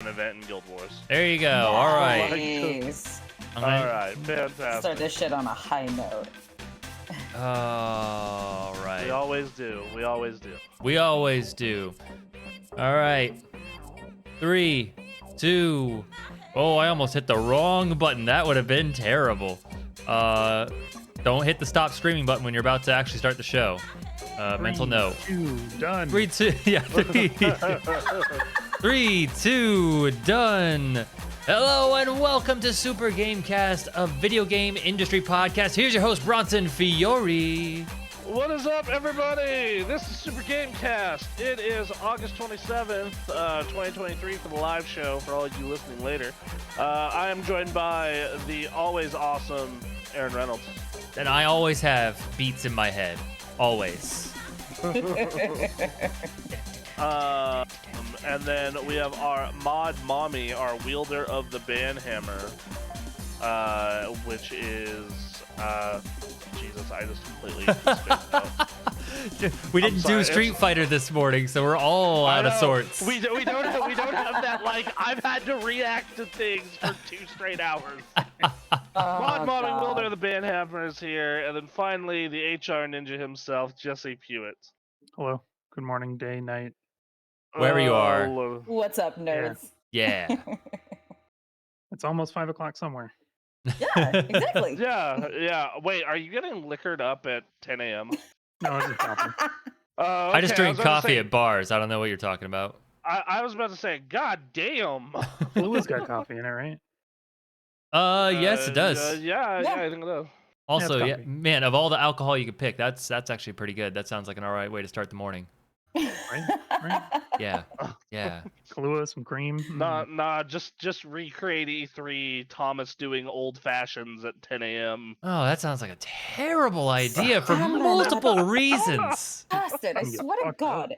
an event in Guild Wars. There you go. All right. Nice. All right, fantastic. Start this shit on a high note. All right. We always do. We always do. We always do. All right. 3, 2. Oh, I almost hit the wrong button. That would have been terrible. Don't hit the stop streaming button when you're about to actually start the show. Mental note. 2, done. 3, 2. Yeah. 3, 2, done. Hello and welcome to Super Gamekast, a video game industry podcast. Here's your host, Bronson Fiore. What is up, everybody? This is Super Gamecast. It is August 27th, 2023 for the live show, for all of you listening later. I am joined by the always awesome Aaron Reynolds. And I always have beats in my head. Always. And then we have our mod mommy, our wielder of the banhammer, which is, Jesus, I just completely spaced out. We didn't do Street Fighter this morning, so we're all out of sorts. We don't have that, like, I've had to react to things for 2 straight hours. Mod mommy, wielder of the banhammer is here, and then finally the HR ninja himself, Jesse Pewitt. Hello. Good morning, day, night. Wherever you are. What's up, nerds? Yeah. It's almost 5 o'clock somewhere. Yeah, exactly. Yeah. Wait, are you getting liquored up at 10 a.m.? No, it's just coffee. I just drink coffee at bars. I don't know what you're talking about. I was about to say, God damn. Flua's got coffee in it, right? Yes, it does. Yeah, I think it does. Also, it's yeah, coffee. man, of all the alcohol you could pick, that's actually pretty good. That sounds like an all right way to start the morning. Right? Yeah. Kahlua, some cream. Nah, just recreate E3 Thomas doing old fashions at 10 a.m. Oh, that sounds like a terrible idea for multiple reasons. Bastard, I swear to God.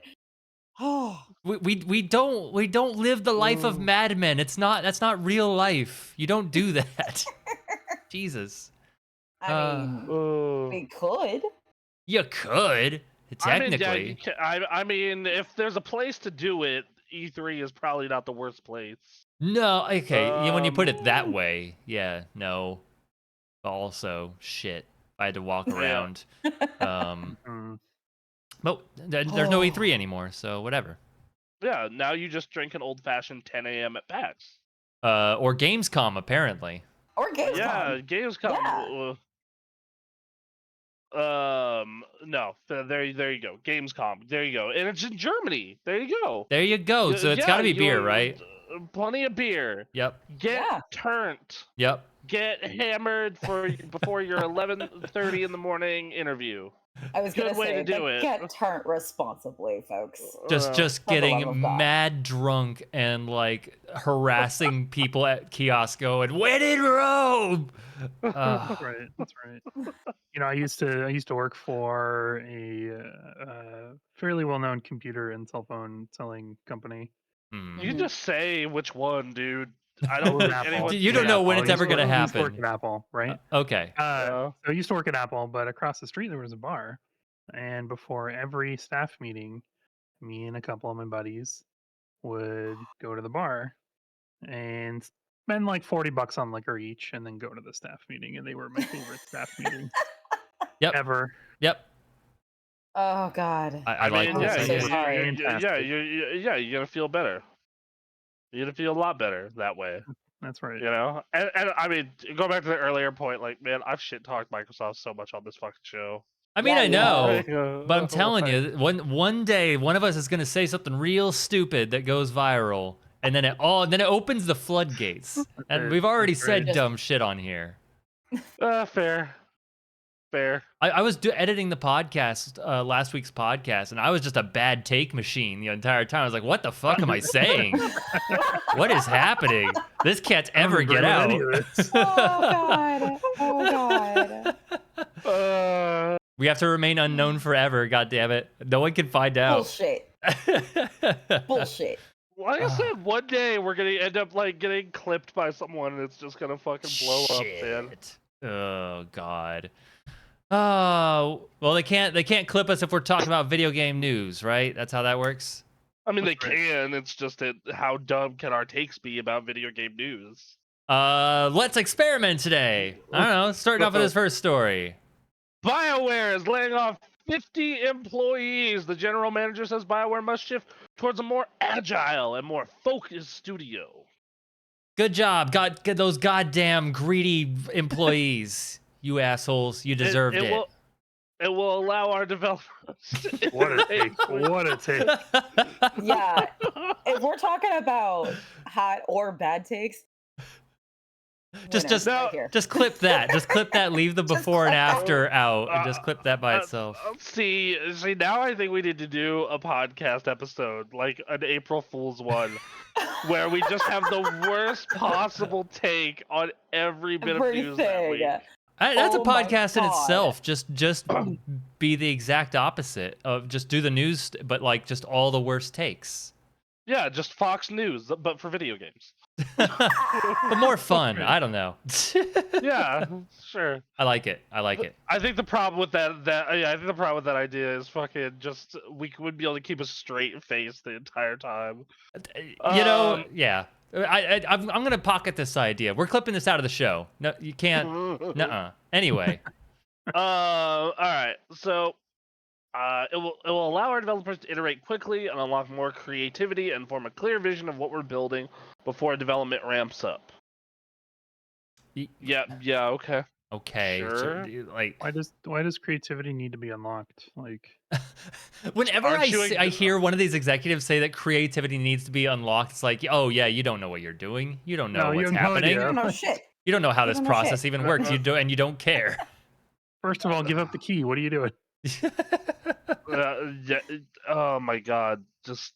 Oh, We don't live the life of madmen. That's not real life. You don't do that. Jesus. I mean, we could. You could technically. I mean, if there's a place to do it, E3 is probably not the worst place. No, okay. When you put it that way, yeah, no. Also, shit. I had to walk around. But there's no E3 anymore, so whatever. Yeah, now you just drink an old-fashioned 10 a.m. at PAX. Or Gamescom, apparently. Or Gamescom. Yeah, Gamescom. Yeah. No, there you go. Gamescom. There you go. And it's in Germany. There you go. There you go. So it's got to be beer, right? Plenty of beer. Yep. Get turned. Yep. Get hammered before your 11:30 in the morning interview. I was going to say, to do it. Get turned responsibly, folks. Just For the love getting of God. mad drunk and like harassing people at kiosk going, "When in Rome!" That's right. You know, I used to work for a fairly well-known computer and cell phone selling company. You can just say which one, dude. I don't think anyone. You don't know when it's ever going to I used to work happen. at Apple, right? Okay. So I used to work at Apple, but across the street there was a bar, and before every staff meeting, me and a couple of my buddies would go to the bar and spend like $40 on liquor each, and then go to the staff meeting. And they were my favorite staff meeting ever. Yep. Oh, God. I like mean, this. I'm so sorry. You're gonna feel better. You're gonna feel a lot better that way. That's right. You know, and I mean, go back to the earlier point. Like, man, I've shit talked Microsoft so much on this fucking show. I mean, Yeah, I know, but I'm telling you. you, one day one of us is going to say something real stupid that goes viral, and then it opens the floodgates. And we've already said dumb shit on here. Fair. I was editing the podcast, last week's podcast, and I was just a bad take machine the entire time. I was like, what the fuck am I saying? What is happening? This can't ever get out. Oh, God. We have to remain unknown forever, goddammit. No one can find out. Bullshit. Like I said, one day we're gonna end up like getting clipped by someone, and it's just gonna fucking blow up, man. Oh, God. Oh, well, they can't clip us if we're talking about video game news, right? That's how that works. I mean, they That's right. can. It's just that how dumb can our takes be about video game news? Let's experiment today. I don't know. Starting off with this first story. BioWare is laying off 50 employees. The general manager says BioWare must shift towards a more agile and more focused studio. Good job. Get those goddamn greedy employees. You assholes. You deserved it. It will allow our developers to What a iterate take! What a take! Yeah, if we're talking about hot or bad takes, Just right here. just clip that. Just clip that. Leave the before and after out, and Uh, just clip that by itself. See, now I think we need to do a podcast episode, like an April Fool's one, where we just have the worst possible take on every bit of news that week. Everything. That's a Oh my podcast in God. itself. Just be the exact opposite of just do the news, but like just all the worst takes. Yeah, just Fox News, but for video games. But more fun. I don't know. Yeah, sure. I like it. I like it. I think the problem with that I think the problem with that idea is fucking just we would be able to keep a straight face the entire time. You know, yeah. I'm gonna pocket this idea. We're clipping this out of the show. No, you can't. Nuh-uh. Anyway. All right. So, it will allow our developers to iterate quickly and unlock more creativity and form a clear vision of what we're building before development ramps up. Yeah. Okay. Okay. Sure. Like, Why does creativity need to be unlocked? Like, whenever Aren't you I hear one of these executives say that creativity needs to be unlocked, it's like, oh yeah, you don't know what you're doing. You don't know No, you what's have no happening. idea. I don't know shit. You don't know how You this don't know process shit. even works. You don't care. first of all, give up the key. What are you doing? Yeah. Oh my God. Just.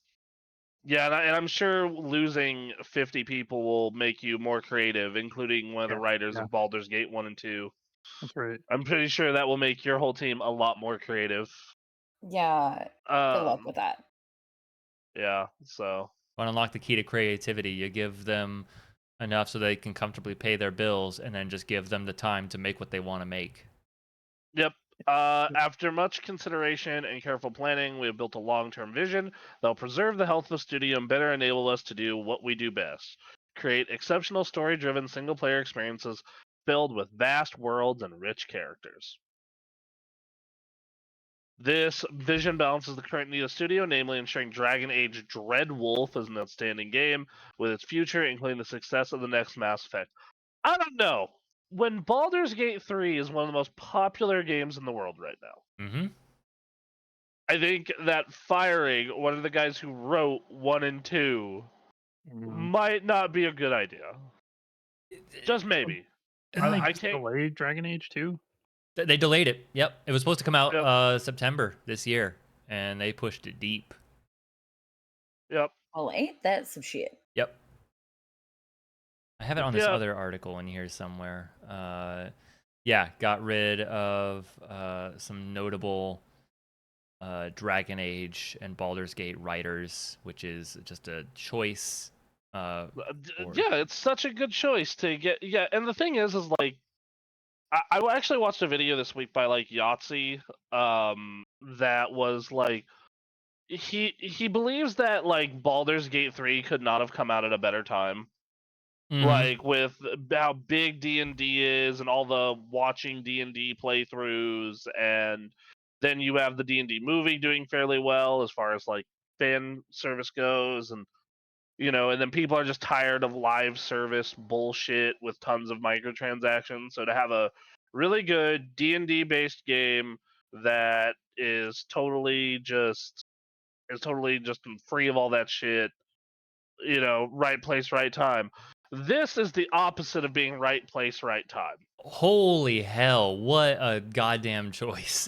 Yeah, and I'm sure losing 50 people will make you more creative, including one of the writers of Baldur's Gate 1 and 2. That's right. I'm pretty sure that will make your whole team a lot more creative. Yeah, good luck with that. Yeah, so. Want to unlock the key to creativity? You give them enough so they can comfortably pay their bills, and then just give them the time to make what they want to make. Yep. After much consideration and careful planning, we have built a long-term vision that will preserve the health of the studio and better enable us to do what we do best: create exceptional story-driven single-player experiences filled with vast worlds and rich characters. This vision balances the current need of the studio, namely ensuring Dragon Age Dreadwolf is an outstanding game with its future, including the success of the next Mass Effect. I don't know. When Baldur's Gate 3 is one of the most popular games in the world right now, Mm-hmm. I think that firing one of the guys who wrote 1 and 2 might not be a good idea. Just maybe. Didn't I they delay Dragon Age 2? They delayed it. Yep. It was supposed to come out Yep. September this year, and they pushed it deep. Yep. Well, ain't that some shit? Yep. I have it on this other article in here somewhere. Yeah, got rid of some notable Dragon Age and Baldur's Gate writers, which is just a choice. Yeah, it's such a good choice to get. Yeah, and the thing is like, I actually watched a video this week by like Yahtzee, that was like, he believes that like Baldur's Gate 3 could not have come out at a better time. Mhm. Like with how big D&D is and all the watching D&D playthroughs, and then you have the D&D movie doing fairly well as far as like fan service goes, and and then people are just tired of live service bullshit with tons of microtransactions. So to have a really good D&D based game that is totally just free of all that shit, right place, right time. This is the opposite of being right place, right time. Holy hell! What a goddamn choice!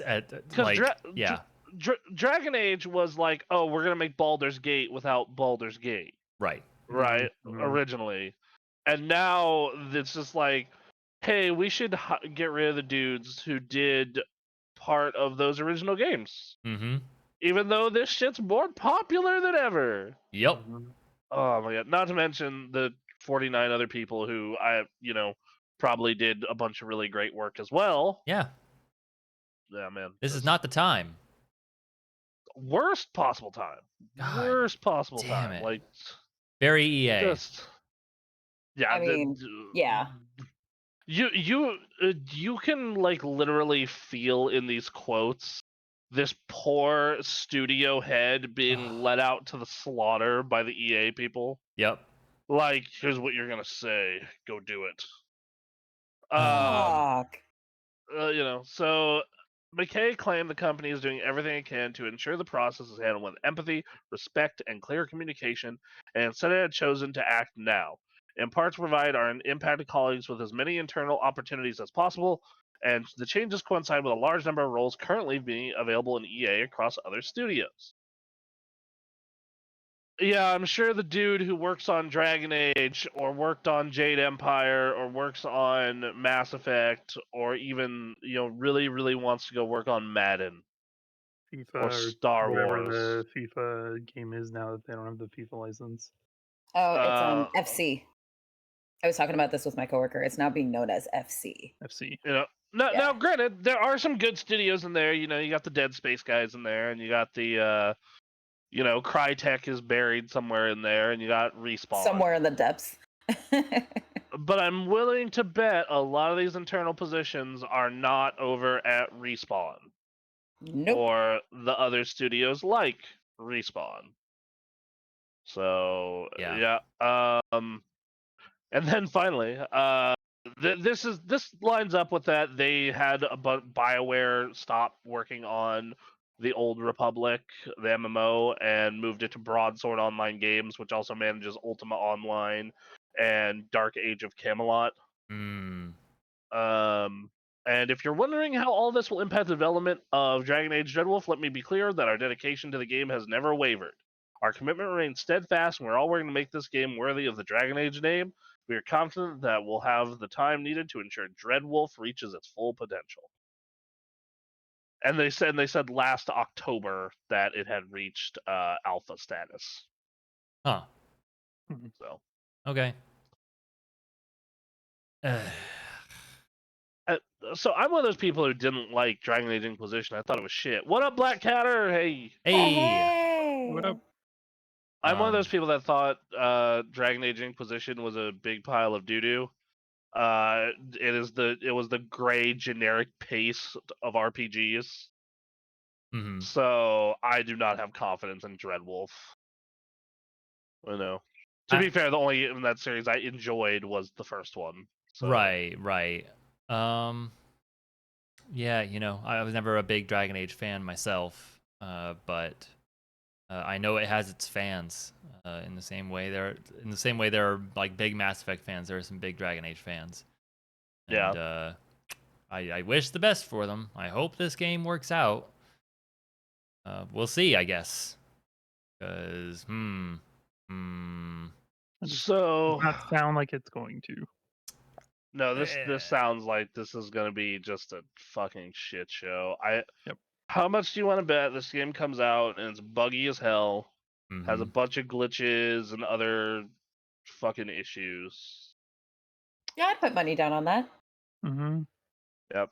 Dragon Age was like, oh, we're gonna make Baldur's Gate without Baldur's Gate, right? Originally, and now it's just like, hey, we should get rid of the dudes who did part of those original games. Mm-hmm. Even though this shit's more popular than ever. Yep. Oh my God! Not to mention the 49 other people who probably did a bunch of really great work as well. Yeah. Yeah, man. This is not the time. worst possible time. God Worst possible damn time. it. Like, Very EA. just yeah. I mean, yeah. You can like literally feel in these quotes this poor studio head being let out to the slaughter by the EA people. Yep. Like, here's what you're gonna say. Go do it. Fuck. So McKay claimed the company is doing everything it can to ensure the process is handled with empathy, respect, and clear communication, and said it had chosen to act now, in part to provide our impacted colleagues with as many internal opportunities as possible, and the changes coincide with a large number of roles currently being available in EA across other studios. Yeah, I'm sure the dude who works on Dragon Age or worked on Jade Empire or works on Mass Effect or even, really, really wants to go work on Madden FIFA or or Star whatever Wars. the FIFA game is now that they don't have the FIFA license. Oh, it's Uh, FC. I was talking about this with my coworker. It's now being known as FC. FC. Now, Yeah. granted, there are some good studios in there. You got the Dead Space guys in there, and you got the, Crytek is buried somewhere in there, and you got Respawn. Somewhere in the depths. But I'm willing to bet a lot of these internal positions are not over at Respawn. Nope. Or the other studios like Respawn. So Yeah. and then finally, this lines up with that. They had BioWare stop working on the Old Republic, the MMO, and moved it to Broadsword Online Games, which also manages Ultima Online and Dark Age of Camelot. Mm. And if you're wondering how all this will impact the development of Dragon Age Dreadwolf, let me be clear that our dedication to the game has never wavered. Our commitment remains steadfast, and we're all working to make this game worthy of the Dragon Age name. We are confident that we'll have the time needed to ensure Dreadwolf reaches its full potential. And they said last October that it had reached alpha status. Huh. So Okay. So I'm one of those people who didn't like Dragon Age Inquisition. I thought it was shit. What up, Black Catter? Hey. Hey. What up? I'm one of those people that thought Dragon Age Inquisition was a big pile of doo doo. It was the gray generic pace of RPGs. Mm-hmm. So I do not have confidence in Dreadwolf. To be fair, the only in that series I enjoyed was the first one. So. Right. Yeah, I was never a big Dragon Age fan myself, but I know it has its fans. In the same way there are like big Mass Effect fans, there are some big Dragon Age fans. And, yeah. I wish the best for them. I hope this game works out. We'll see, I guess. Because, So Does not sound like it's going to. No, this sounds like this is gonna be just a fucking shit show. Yep. How much do you want to bet this game comes out and it's buggy as hell, has a Mhm. bunch of glitches and other fucking issues? Yeah, I'd put money down on that. Mm-hmm. Yep.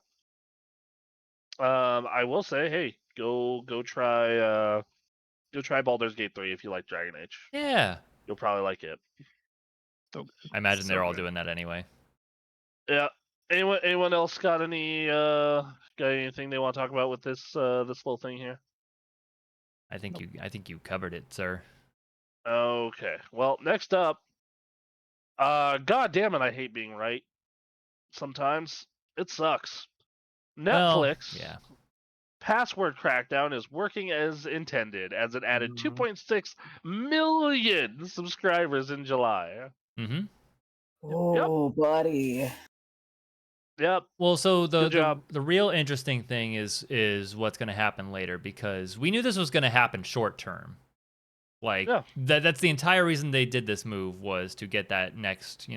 I will say, hey, go try Baldur's Gate 3 if you like Dragon Age. Yeah. You'll probably like it. So I imagine they're all good. doing that anyway. Yeah. Anyone else got anything they want to talk about with this little thing here? I think you covered it, sir. Okay. Well, next up, God damn it, I hate being right. Sometimes it sucks. Well, Netflix yeah. password crackdown is working as intended, as it added Mhm. 2.6 million subscribers in July. Mm-hmm. Oh, buddy. Yep. Well, so Good job. the real interesting thing is what's going to happen later, because we knew this was going to happen short term. Like Yeah. that's the entire reason they did this move, was to get that next,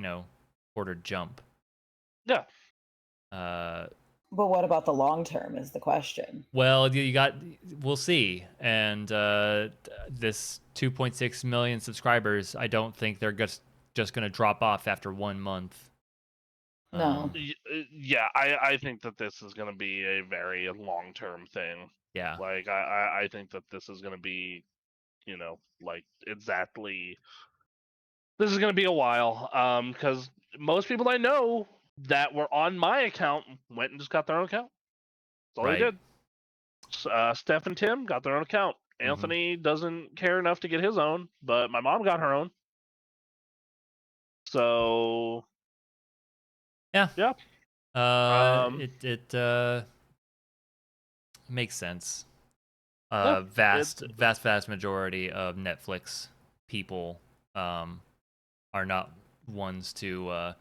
quarter jump. Yeah. But what about the long term is the question. Well, we'll see. And this 2.6 million subscribers, I don't think they're just going to drop off after 1 month. No. Yeah, I think that this is going to be a very long-term thing. Yeah. Like, I think that this is going to be, like exactly. This is going to be a while. Because most people I know that were on my account went and just got their own account. That's all they Right. did. Steph and Tim got their own account. Mhm. Anthony doesn't care enough to get his own, but my mom got her own. So Yeah. yeah. It makes sense. Yeah, Vast majority of Netflix people are not ones to.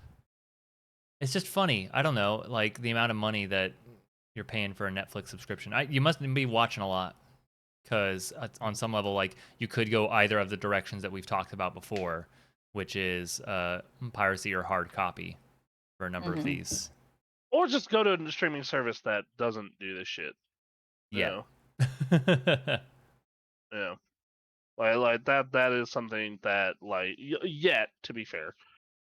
It's just funny. I don't know, like the amount of money that you're paying for a Netflix subscription. You must be watching a lot, because on some level, like you could go either of the directions that we've talked about before, which is piracy or hard copy for a number of these. or just go to a streaming service that doesn't do this shit. Yeah. Yeah. Like that is something that yet, to be fair.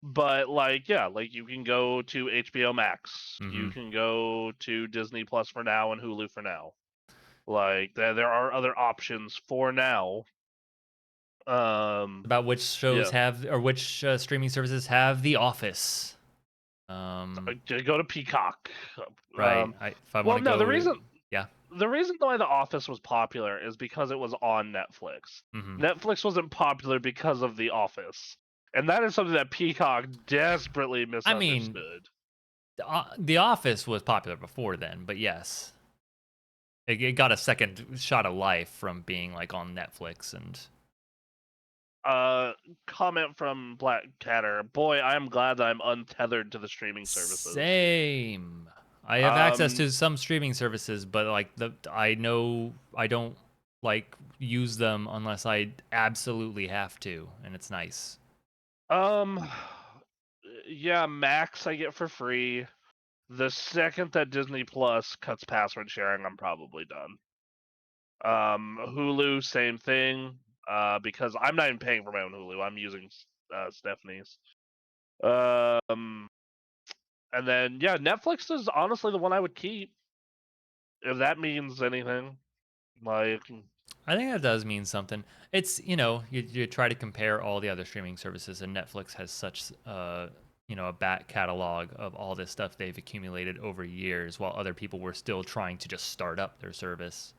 But yeah, like you can go to HBO Max. You can go to Disney Plus for now and Hulu for now. Like there are other options for now. About which shows Yeah. have, or which streaming services have The Office. Go to Peacock. Right. If I Well, want to no, go to, yeah. the reason why The Office was popular is because it was on Netflix. Netflix wasn't popular because of The Office. And that is something that Peacock desperately I mean, misunderstood. The Office was popular before then, but yes, it got a second shot of life from being like on Netflix. And Comment from Black Catter. Boy, I am glad that I'm untethered to the streaming services. Same. I have access to some streaming services, but like I know I don't like use them unless I absolutely have to, and it's nice. Yeah, Max I get for free. The second that Disney Plus cuts password sharing, I'm probably done. Hulu, same thing. Because I'm not even paying for my own Hulu. I'm using Stephanie's. And then yeah, Netflix is honestly the one I would keep, if that means anything. Like, I think that does mean something. It's, you try to compare all the other streaming services, and Netflix has such a back catalog of all this stuff they've accumulated over years, while other people were still trying to just start up their service.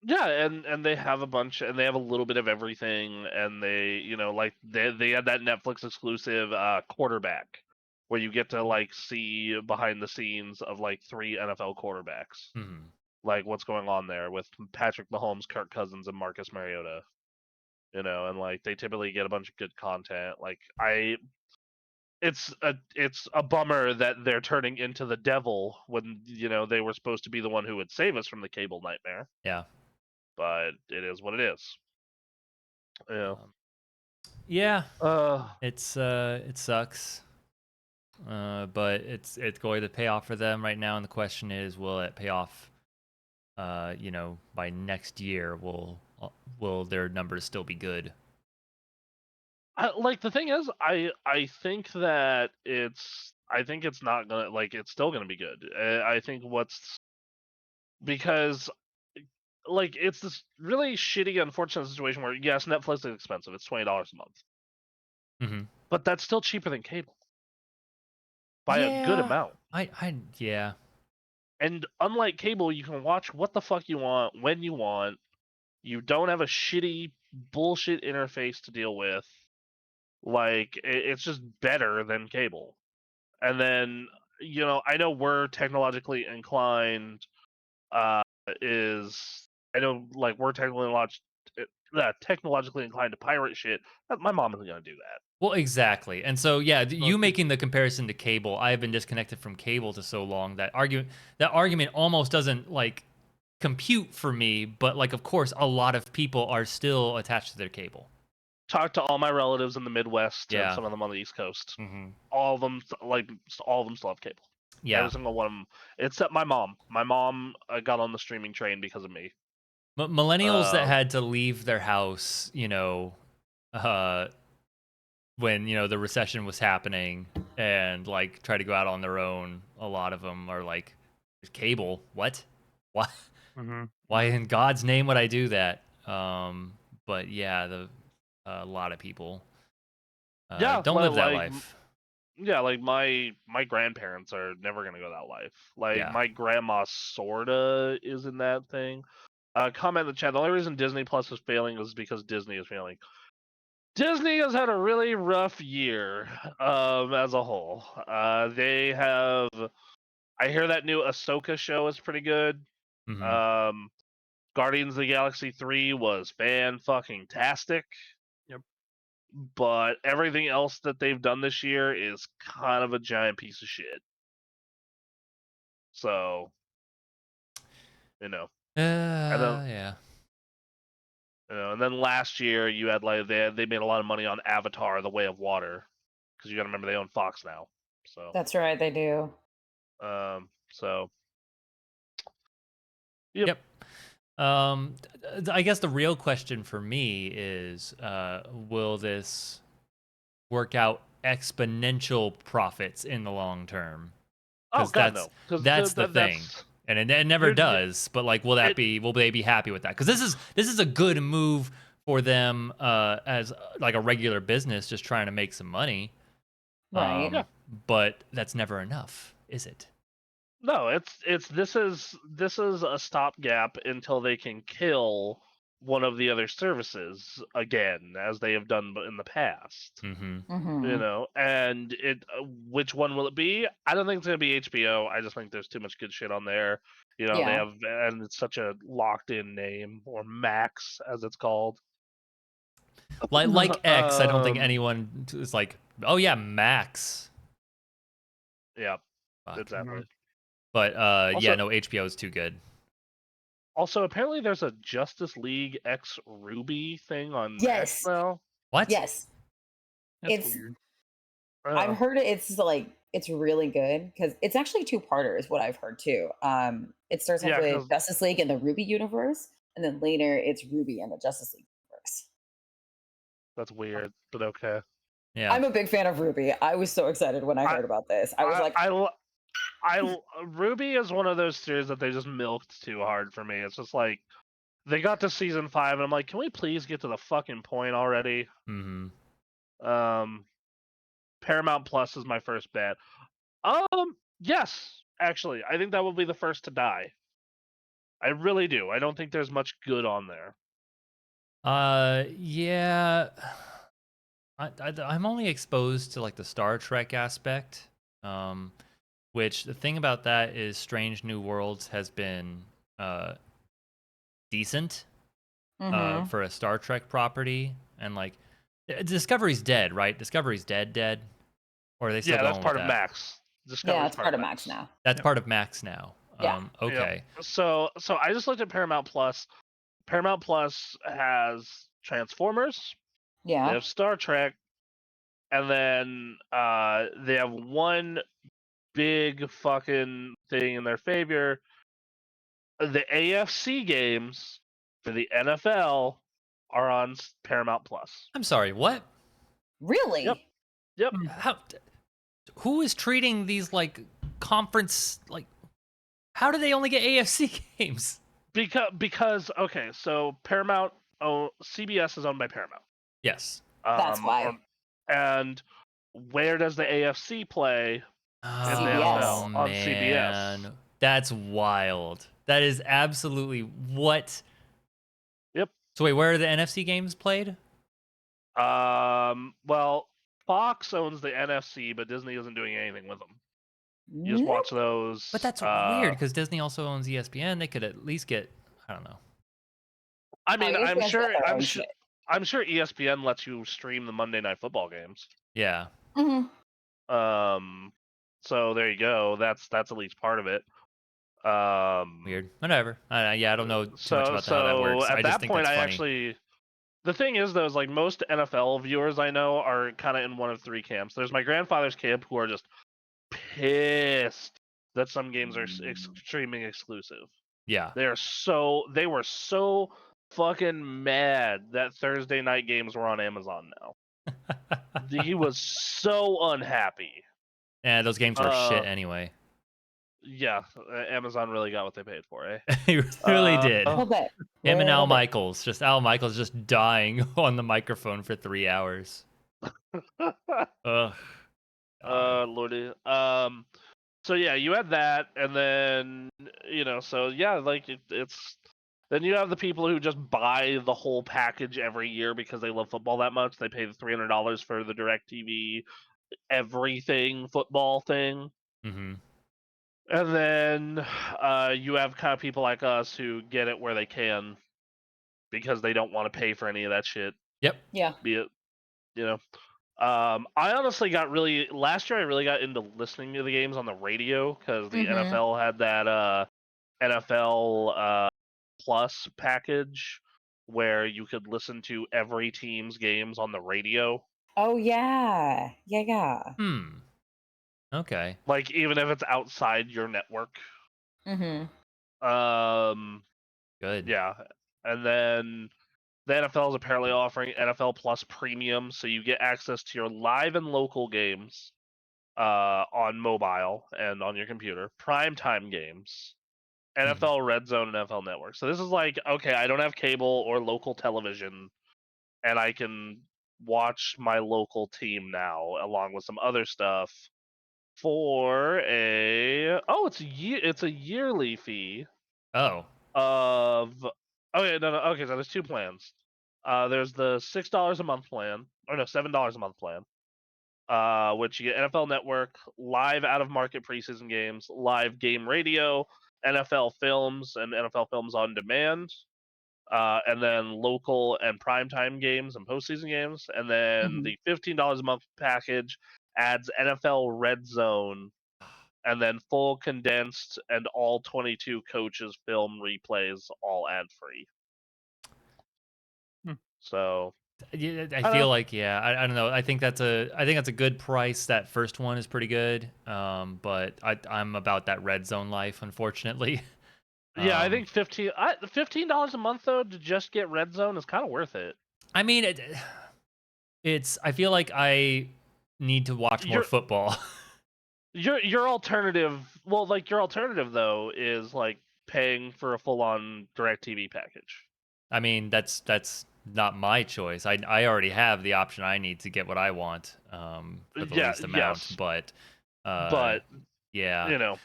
yeah, and they have a bunch, and they have a little bit of everything, and they, like they had that Netflix exclusive quarterback, where you get to like see behind the scenes of like 3 NFL quarterbacks, like what's going on there with Patrick Mahomes, Kirk Cousins, and Marcus Mariota. And like they typically get a bunch of good content. Like it's a bummer that they're turning into the devil when they were supposed to be the one who would save us from the cable nightmare. Yeah. But it is what it is. Yeah. Yeah. It sucks. But it's going to pay off for them right now, and the question is, will it pay off? By next year, will their numbers still be good? The thing is, I think that I think it's not gonna, like, it's still gonna be good. I think because like it's this really shitty, unfortunate situation where yes, Netflix is expensive. It's $20 a month, but that's still cheaper than cable by a good amount. Yeah. And unlike cable, you can watch what the fuck you want when you want. You don't have a shitty bullshit interface to deal with. Like it's just better than cable. And then I know we're technologically inclined. Is I know like we're technologically inclined to pirate shit. My mom isn't gonna do that. Well, exactly. And so, yeah, you making the comparison to cable, I have been disconnected from cable to so long that argument almost doesn't like compute for me. But like, of course, a lot of people are still attached to their cable. Talk to all my relatives in the Midwest and Yeah. some of them on the East Coast. All of them, all of them still have cable. Yeah. Every single one of them, except my mom. My mom got on the streaming train because of me. Millennials that had to leave their house, when the recession was happening, and like try to go out on their own. A lot of them are like, cable. What? Why? Mm-hmm. Why in God's name would I do that? But yeah, a lot of people Yeah, don't live that life. yeah, like my grandparents are never gonna go that life. Like Yeah. my grandma sorta is in that thing. Comment in the chat. The only reason Disney Plus is failing is because Disney is failing. Disney has had a really rough year, as a whole. They have. I hear that new Ahsoka show is pretty good. Hmm. Um, Guardians of the Galaxy 3 was fan-fucking-tastic. Yep. But everything else that they've done this year is kind of a giant piece of shit. So, you know, and then Yeah. and then last year you had like they made a lot of money on Avatar: The Way of Water, because you got to remember they own Fox now. So, That's right, they do. so yep. Yep. I guess the real question for me is, will this work out exponential profits in the long term? Oh God, That's no, because that's the thing, that's and it never does. But like, will it, they be happy with that? Because this is a good move for them as like a regular business just trying to make some money. Right. Yeah. But that's never enough, is it? No, it's this is a stopgap until they can kill one of the other services again, as they have done in the past. Mm-hmm. You Mm-hmm. know, and which one will it be? I don't think it's gonna be HBO. I just think there's too much good shit on there. You know, they Yeah. have, and it's such a locked in name, or Max as it's called. Like X, I don't think um, anyone is like, oh yeah, Max. yeah, Fuck. Mm-hmm. exactly. But yeah, Also, no, HBO is too good. apparently there's a Justice League X Ruby thing on X Yes. now. What? Yes. That's It's weird. I've heard it's like it's really good because it's actually two-parter is what I've heard too. It starts off Yeah, with because Justice League in the Ruby universe, and then later it's Ruby in the Justice League universe. that's weird, but okay. Yeah. I'm a big fan of Ruby. I was so excited when I I heard about this. I was like, Ruby is one of those series that they just milked too hard for me. It's just like they got to season 5, and I'm like, can we please get to the fucking point already? Mm-hmm. Um, Paramount Plus is my first bet. Yes, actually, I think that will be the first to die. I really do. I don't think there's much good on there. Yeah. I'm only exposed to like the Star Trek aspect, which the thing about that is Strange New Worlds has been decent mm-hmm. for a Star Trek property, and like Discovery's dead, right? Discovery's dead, or are they still Yeah, that's going with part of that? Max. Yeah, Discovery's it's part part of of Max Max. now. That's Yep. part of Max now. Yeah. Yep. Okay. So I just looked at Paramount Plus. Paramount Plus has Transformers. They Yeah. have Star Trek, and then they have one big fucking thing in their favor. The AFC games for the NFL are on Paramount Plus. I'm sorry. What? Yep. Really? Yep. How? Who is treating these like conference like? How do they only get AFC games? Because okay, so Paramount, CBS is owned by Paramount. Yes. That's why. And where does the AFC play in the Oh CBS. NFL? On CBS. man, that's wild. That is absolutely what. Yep. So wait, where are the NFC games played? Well, Fox owns the NFC, but Disney isn't doing anything with them. You just watch Nope. But those. that's weird because Disney also owns ESPN. They could at least get, I don't know. I No, mean, ESPN's got their own shit. I'm sure ESPN lets you stream the Monday Night Football games. Yeah. Mm-hmm. So there you go. That's at least part of it. Weird. Whatever. Yeah, I don't know too much So about how that works. at I just that think point, that's I funny. actually. The thing is, though, is like most NFL viewers I know are kind of in one of three camps. There's my grandfather's camp, who are just pissed that some games are streaming exclusive. Yeah. They were so fucking mad that Thursday night games were on Amazon now. He was so unhappy. Yeah, those games were shit anyway. Yeah, Amazon really got what they paid for, eh? He really did. A little bit. Him and Al Little bit. Michaels, Al Michaels just dying on the microphone for 3 hours. Ugh. God. Lordy. So yeah, you had that, and then so yeah, like it's then you have the people who just buy the whole package every year because they love football that much. They pay the $300 for the DirecTV everything football thing. Mm-hmm. And then you have kind of people like us who get it where they can because they don't want to pay for any of that shit. Yep. Yeah. Be it, I honestly got last year. I really got into listening to the games on the radio because the NFL had that NFL Plus package where you could listen to every team's games on the radio. Oh yeah. Yeah. Okay. Like even if it's outside your network. Mm-hmm. Good. Yeah, and then the NFL is apparently offering NFL Plus Premium, so you get access to your live and local games on mobile and on your computer, primetime games, NFL Red Zone and NFL Network. So this is like, okay, I don't have cable or local television, and I can watch my local team now, along with some other stuff for it's a yearly fee Oh. of okay okay, so there's two plans. There's the $6 a month plan, or no, $7 a month plan, which you get NFL Network, live out of market preseason games, live game radio, NFL Films and NFL Films on demand, and then local and primetime games and postseason games, and then the $15 a month package adds NFL Red Zone, and then full condensed and all 22 coaches film replays, all ad free. So Yeah, I feel like I don't know. I think that's a good price. That first one is pretty good. But I'm about that red zone life, unfortunately. yeah, I think $15 a month though to just get Red Zone is kind of worth it. I mean, it's. I feel like I need to watch more football. Your alternative, your alternative though is like paying for a full on DirecTV package. I mean, that's not my choice. I already have the option I need to get what I want for the least amount. Yes. But yeah,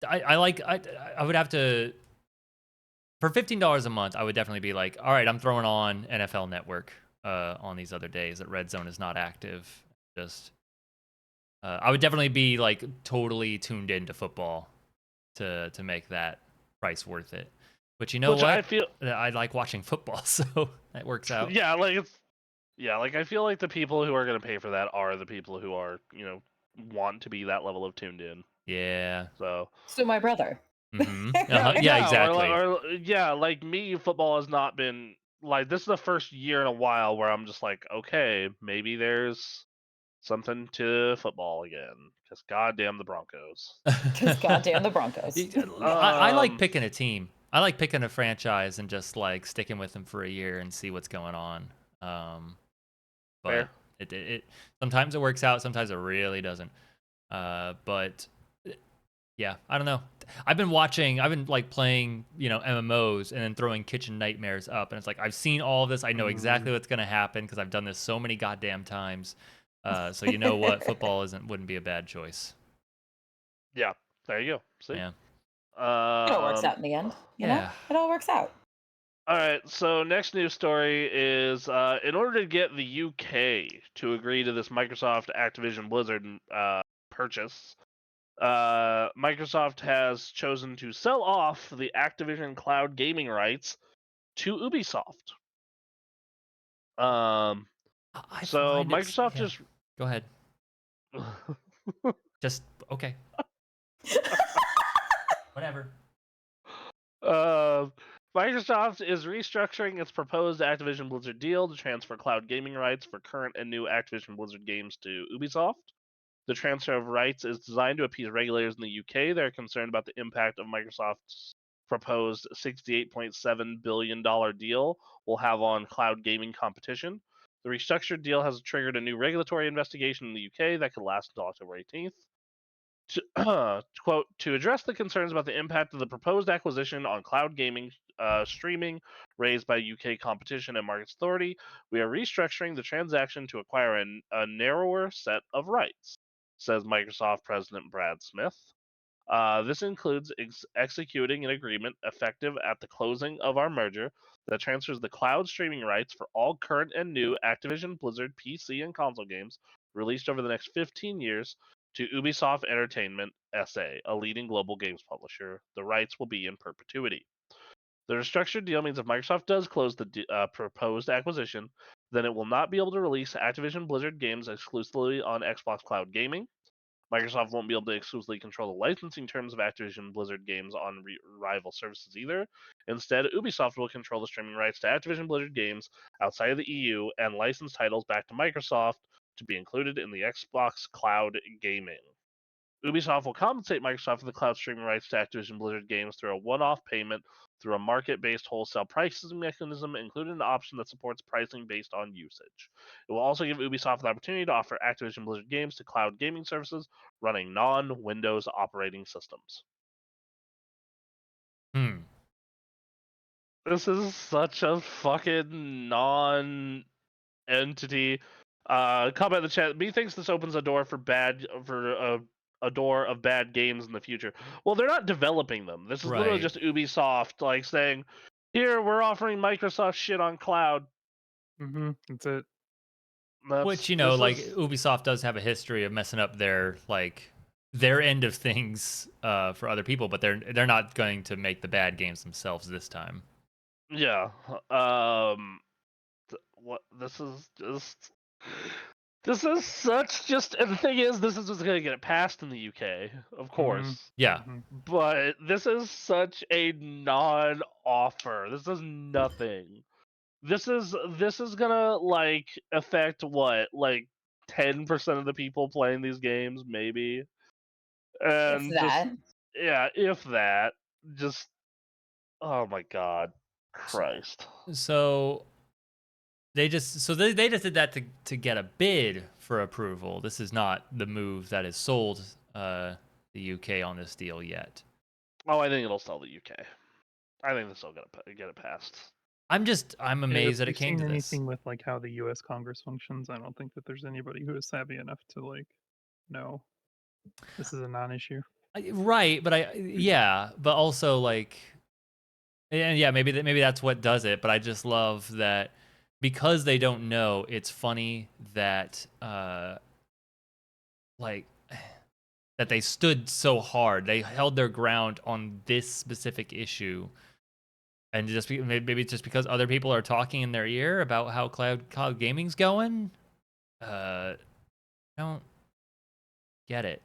I would have to, for $15 a month. I would definitely be like, all right, I'm throwing on NFL Network on these other days that Red Zone is not active. Just I would definitely be like totally tuned into football to make that price worth it. But you know what? I like watching football, so that works out. Yeah, I feel like the people who are going to pay for that are the people who are, want to be that level of tuned in. Yeah. So my brother. Mm-hmm. Yeah, exactly. Or like me, football has not been like, this is the first year in a while where I'm just like, okay, maybe there's something to football again, because goddamn the Broncos. Because goddamn the Broncos. I like picking a team. I like picking a franchise and just like sticking with them for a year and see what's going on. But it sometimes it works out, sometimes it really doesn't. But yeah, I don't know. I've been like playing, MMOs and then throwing Kitchen Nightmares up, and it's like I've seen all of this. I know exactly what's gonna happen because I've done this so many goddamn times. So you know what, football wouldn't be a bad choice. Yeah, there you go. See? Yeah. It all works out in the end. You know? It all works out. All right, so next news story is in order to get the UK to agree to this Microsoft Activision Blizzard purchase, Microsoft has chosen to sell off the Activision cloud gaming rights to Ubisoft. So Microsoft just go ahead. Just okay. Whatever. Microsoft is restructuring its proposed Activision Blizzard deal to transfer cloud gaming rights for current and new Activision Blizzard games to Ubisoft. The transfer of rights is designed to appease regulators in the UK that are concerned about the impact of Microsoft's proposed $68.7 billion deal will have on cloud gaming competition. The restructured deal has triggered a new regulatory investigation in the UK that could last until October 18th. Quote, to address the concerns about the impact of the proposed acquisition on cloud gaming streaming raised by UK Competition and Markets Authority, we are restructuring the transaction to acquire a narrower set of rights, says Microsoft President Brad Smith. This includes executing an agreement effective at the closing of our merger that transfers the cloud streaming rights for all current and new Activision Blizzard PC and console games released over the next 15 years to Ubisoft Entertainment SA, a leading global games publisher. The rights will be in perpetuity. The restructured deal means if Microsoft does close the proposed acquisition, then it will not be able to release Activision Blizzard games exclusively on Xbox Cloud Gaming. Microsoft won't be able to exclusively control the licensing terms of Activision Blizzard games on rival services either. Instead, Ubisoft will control the streaming rights to Activision Blizzard games outside of the EU and license titles back to Microsoft to be included in the Xbox Cloud Gaming. Ubisoft will compensate Microsoft for the cloud streaming rights to Activision Blizzard games through a one-off payment through a market-based wholesale pricing mechanism, including an option that supports pricing based on usage. It will also give Ubisoft the opportunity to offer Activision Blizzard games to cloud gaming services running non-Windows operating systems. This is such a fucking non-entity. Comment in the chat. B thinks this opens a door for a door of bad games in the future. Well, they're not developing them. This is literally just Ubisoft like saying, "Here, we're offering Microsoft shit on cloud." That's it. Which, like Ubisoft does have a history of messing up their end of things for other people, but they're not going to make the bad games themselves this time. Yeah. What this is just. This is such just, and the thing is, this is what's going to get it passed in the UK, of course. Yeah. But this is such a non-offer. This is nothing. This is gonna like affect what, like 10% of the people playing these games, maybe. And if that. yeah, if that. Just, oh my god, Christ. So they just did that to get a bid for approval. This is not the move that has sold the UK on this deal yet. Oh, I think it'll sell the UK. I think this will get it passed. I'm amazed that it came to this. Anything with like how the U.S. Congress functions, I don't think that there's anybody who is savvy enough to like know this is a non-issue. Right, but but also like, and yeah, maybe that's what does it. But I just love that because they don't know. It's funny that like that they stood so hard. They held their ground on this specific issue. And maybe it's just because other people are talking in their ear about how cloud gaming's going. Don't get it.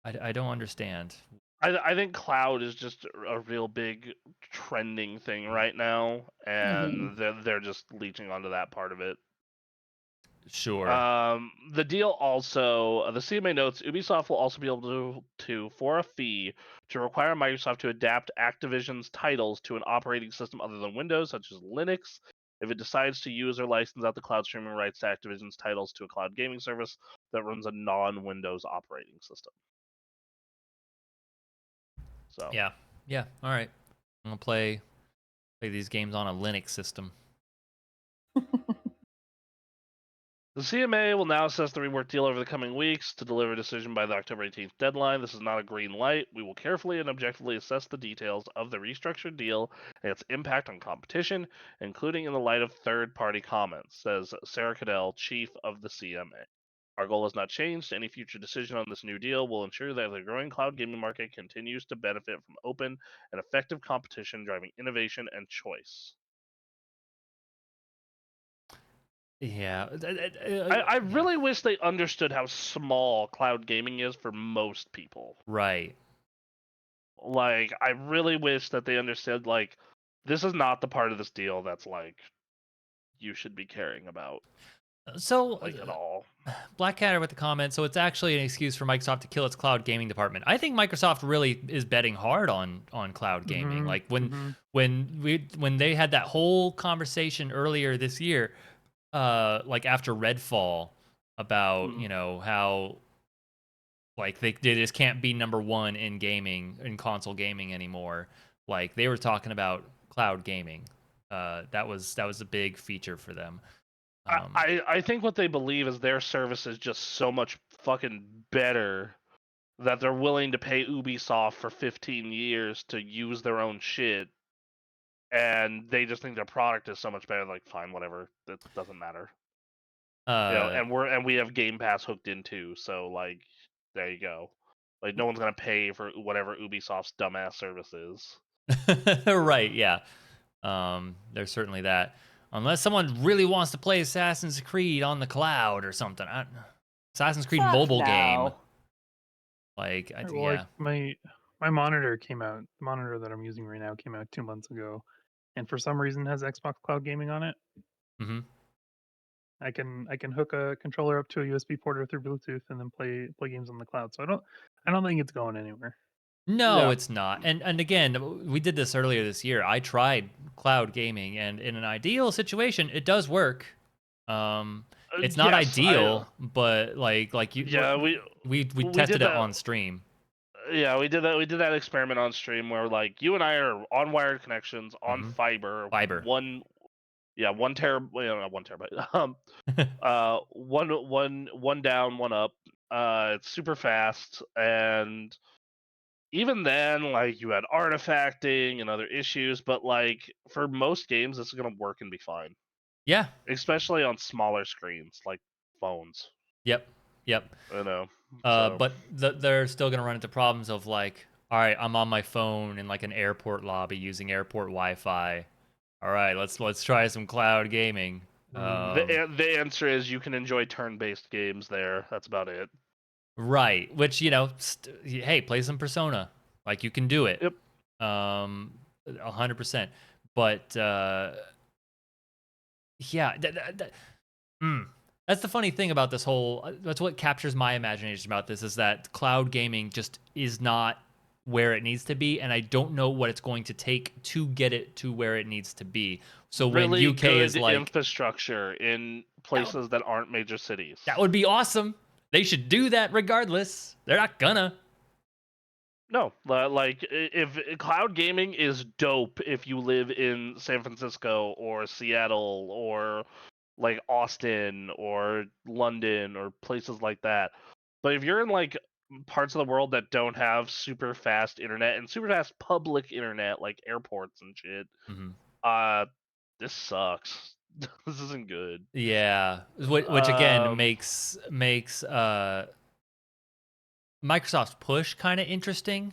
I don't understand. I think cloud is just a real big trending thing right now, and they're just leeching onto that part of it. Sure. The deal also, the CMA notes, Ubisoft will also be able to, for a fee, to require Microsoft to adapt Activision's titles to an operating system other than Windows, such as Linux, if it decides to use or license out the cloud streaming rights to Activision's titles to a cloud gaming service that runs a non-Windows operating system. So yeah, all right. I'm gonna play these games on a Linux system. The CMA will now assess the rework deal over the coming weeks to deliver a decision by the October 18th deadline. This is not a green light. We will carefully and objectively assess the details of the restructured deal and its impact on competition, including in the light of third-party comments, says Sarah Cadell, chief of the CMA. Our goal has not changed. Any future decision on this new deal will ensure that the growing cloud gaming market continues to benefit from open and effective competition, driving innovation and choice. Yeah. I really wish they understood how small cloud gaming is for most people. Right. Like, I really wish that they understood, like, this is not the part of this deal that's, like, you should be caring about. So, like, at all. Blackcatter with the comment, so it's actually an excuse for Microsoft to kill its cloud gaming department. I think Microsoft really is betting hard on cloud gaming. Like when they had that whole conversation earlier this year, like after Redfall, about how Like they just can't be number one in gaming, in console gaming anymore. Like they were talking about cloud gaming. That was a big feature for them. I think what they believe is their service is just so much fucking better that they're willing to pay Ubisoft for 15 years to use their own shit, and they just think their product is so much better. Like, fine, whatever, that doesn't matter. And we have Game Pass hooked in too, so like, there you go. Like, no one's gonna pay for whatever Ubisoft's dumbass service is. Right, yeah. There's certainly that. Unless someone really wants to play Assassin's Creed on the cloud or something. Assassin's Creed Fuck mobile no. game. Like, Like my monitor came out. The monitor that I'm using right now came out 2 months ago, and for some reason has Xbox Cloud Gaming on it. Mm-hmm. I can hook a controller up to a USB port or through Bluetooth and then play games on the cloud. So I don't think it's going anywhere. No, Yeah. it's not. And again, we did this earlier this year. I tried cloud gaming, and in an ideal situation, it does work. It's not Yes, ideal, but like you, yeah, we we tested did it that. on stream. Yeah, we did that. We did that experiment on stream where like you and I are on wired connections on Mhm. fiber. Fiber. One not 1 terabyte. One down, one up. It's super fast, and even then, like you had artifacting and other issues, but like for most games, this is gonna work and be fine, Yeah. especially on smaller screens like phones. Yep. Yep. You know, so But they're still gonna run into problems of like, all right, I'm on my phone in like an airport lobby using airport Wi-Fi. All right, let's try some cloud gaming. the answer is you can enjoy turn-based games there. That's about it. Right, which hey, play some Persona, like you can do it, Yep. 100%. But yeah, that's the funny thing about this whole. That's what captures my imagination about this is that cloud gaming just is not where it needs to be, and I don't know what it's going to take to get it to where it needs to be. So when Really UK good is like, infrastructure in places that aren't major cities. that would be awesome. They should do that regardless. They're not gonna. No, like if cloud gaming is dope if you live in San Francisco or Seattle or like Austin or London or places like that. But if you're in like parts of the world that don't have super fast internet and super fast public internet like airports and shit, Mm-hmm. this sucks. This isn't good. Yeah, which again makes Microsoft's push kind of interesting,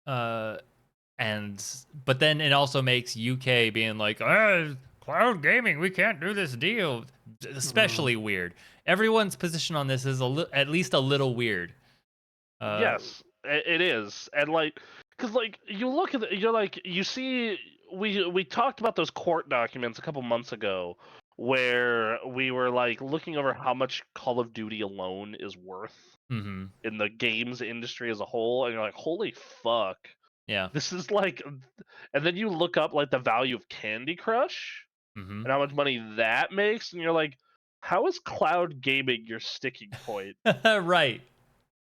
and but then it also makes UK being like, cloud gaming, we can't do this deal, especially weird. Everyone's position on this is at least a little weird. Yes, it is, and like, cause like you look at you're like you see we talked about those court documents a couple months ago where we were like looking over how much Call of Duty alone is worth Mm-hmm. in the games industry as a whole, and you're like, holy fuck, Yeah. this is like, and then you look up like the value of Candy Crush Mm-hmm. and how much money that makes, and you're like, how is cloud gaming your sticking point? Right.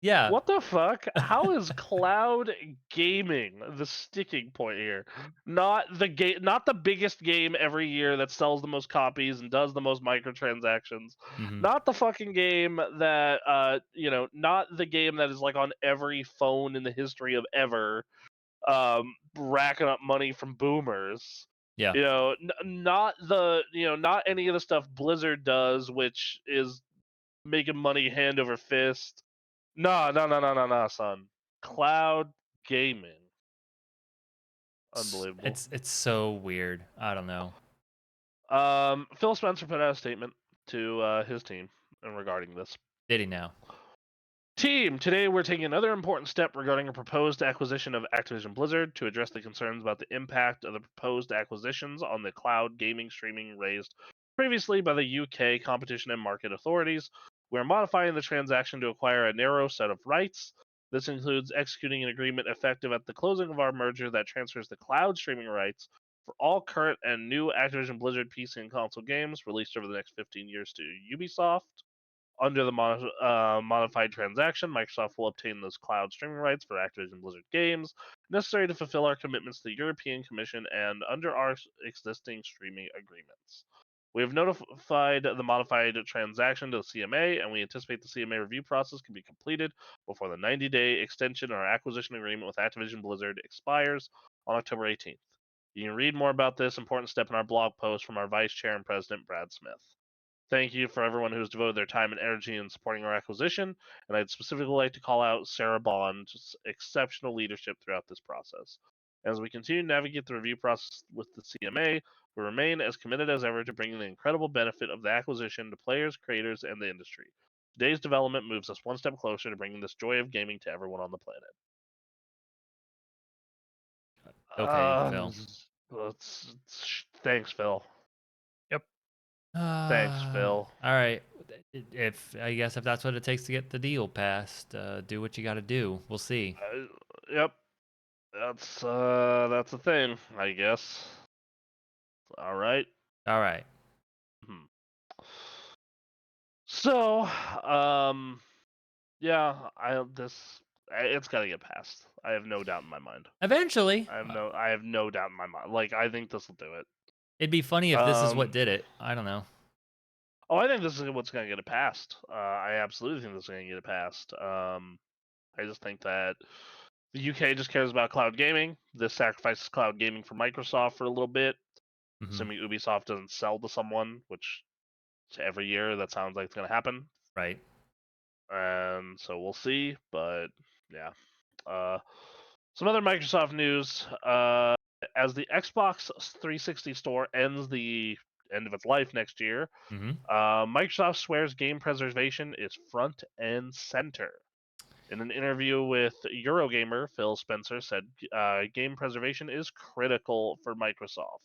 Yeah. What the fuck? How is cloud gaming the sticking point here? Not the game, not the biggest game every year that sells the most copies and does the most microtransactions. Mm-hmm. Not the fucking game that not the game that is like on every phone in the history of ever, racking up money from boomers. Yeah. Not not any of the stuff Blizzard does, which is making money hand over fist. No, son. Cloud gaming. Unbelievable. It's so weird. I don't know. Phil Spencer put out a statement to his team regarding this. Did he now? Team, today we're taking another important step regarding a proposed acquisition of Activision Blizzard to address the concerns about the impact of the proposed acquisitions on the cloud gaming streaming raised previously by the UK Competition and Market Authorities. We're modifying the transaction to acquire a narrow set of rights. This includes executing an agreement effective at the closing of our merger that transfers the cloud streaming rights for all current and new Activision Blizzard PC and console games released over the next 15 years to Ubisoft. Under the modified transaction, Microsoft will obtain those cloud streaming rights for Activision Blizzard games necessary to fulfill our commitments to the European Commission and under our existing streaming agreements. We have notified the modified transaction to the CMA, and we anticipate the CMA review process can be completed before the 90-day extension or acquisition agreement with Activision Blizzard expires on October 18th. You can read more about this important step in our blog post from our Vice Chair and President, Brad Smith. Thank you for everyone who's devoted their time and energy in supporting our acquisition, and I'd specifically like to call out Sarah Bond's exceptional leadership throughout this process. As we continue to navigate the review process with the CMA, we remain as committed as ever to bringing the incredible benefit of the acquisition to players, creators, and the industry. Today's development moves us one step closer to bringing this joy of gaming to everyone on the planet. Okay, Phil. Thanks, Phil. Yep. Thanks, Phil. All right. I guess if that's what it takes to get the deal passed, do what you got to do. We'll see. Yep. That's the thing, I guess. All right. All right. So, yeah, it's gotta get passed. I have no doubt in my mind. Eventually. I have no doubt in my mind. Like, I think this will do it. It'd be funny if this is what did it. I don't know. Oh, I think this is what's gonna get it passed. I absolutely think this is gonna get it passed. I just think that the UK just cares about cloud gaming. This sacrifices cloud gaming for Microsoft for a little bit. Mhm. Assuming Ubisoft doesn't sell to someone, which every year that sounds like it's going to happen. Right. And so we'll see. But yeah. Some other Microsoft news. As the Xbox 360 store ends the end of its life next year, Microsoft swears game preservation is front and center. In an interview with Eurogamer, Phil Spencer said game preservation is critical for Microsoft.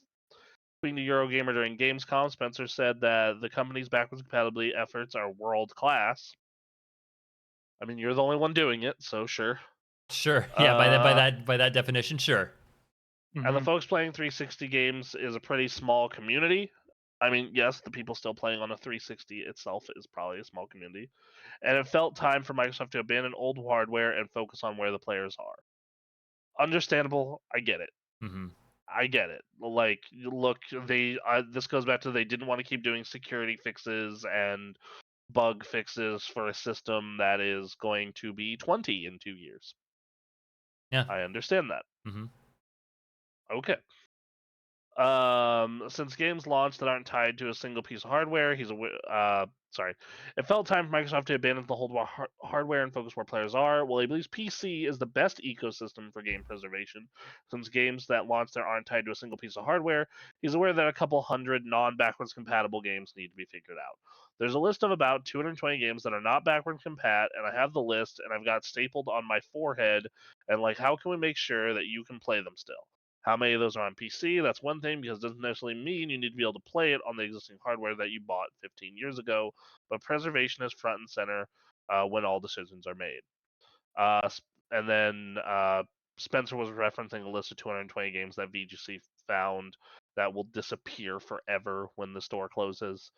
Speaking to Eurogamer during Gamescom, Spencer said that the company's backwards compatibility efforts are world class. I mean, you're the only one doing it, so sure. Sure. Yeah, by that definition, sure. And the folks playing 360 games is a pretty small community. I mean, yes, the people still playing on a 360 itself is probably a small community. And it felt time for Microsoft to abandon old hardware and focus on where the players are. Understandable. I get it. I get it. Like, look, this goes back to they didn't want to keep doing security fixes and bug fixes for a system that is going to be 20 in 2 years. Yeah, I understand that. Okay. Since games launched that aren't tied to a single piece of hardware, it felt time for Microsoft to abandon the whole hardware and focus where players are. Well, he believes PC is the best ecosystem for game preservation, since games that launch there aren't tied to a single piece of hardware. He's aware that a couple hundred non-backwards compatible games need to be figured out. There's a list of about 220 games that are not backwards compat, and I have the list, and I've got stapled on my forehead, and like, how can we make sure that you can play them still? How many of those are on PC? That's one thing, because it doesn't necessarily mean you need to be able to play it on the existing hardware that you bought 15 years ago, but preservation is front and center when all decisions are made. And then Spencer was referencing a list of 220 games that VGC found that will disappear forever when the store closes.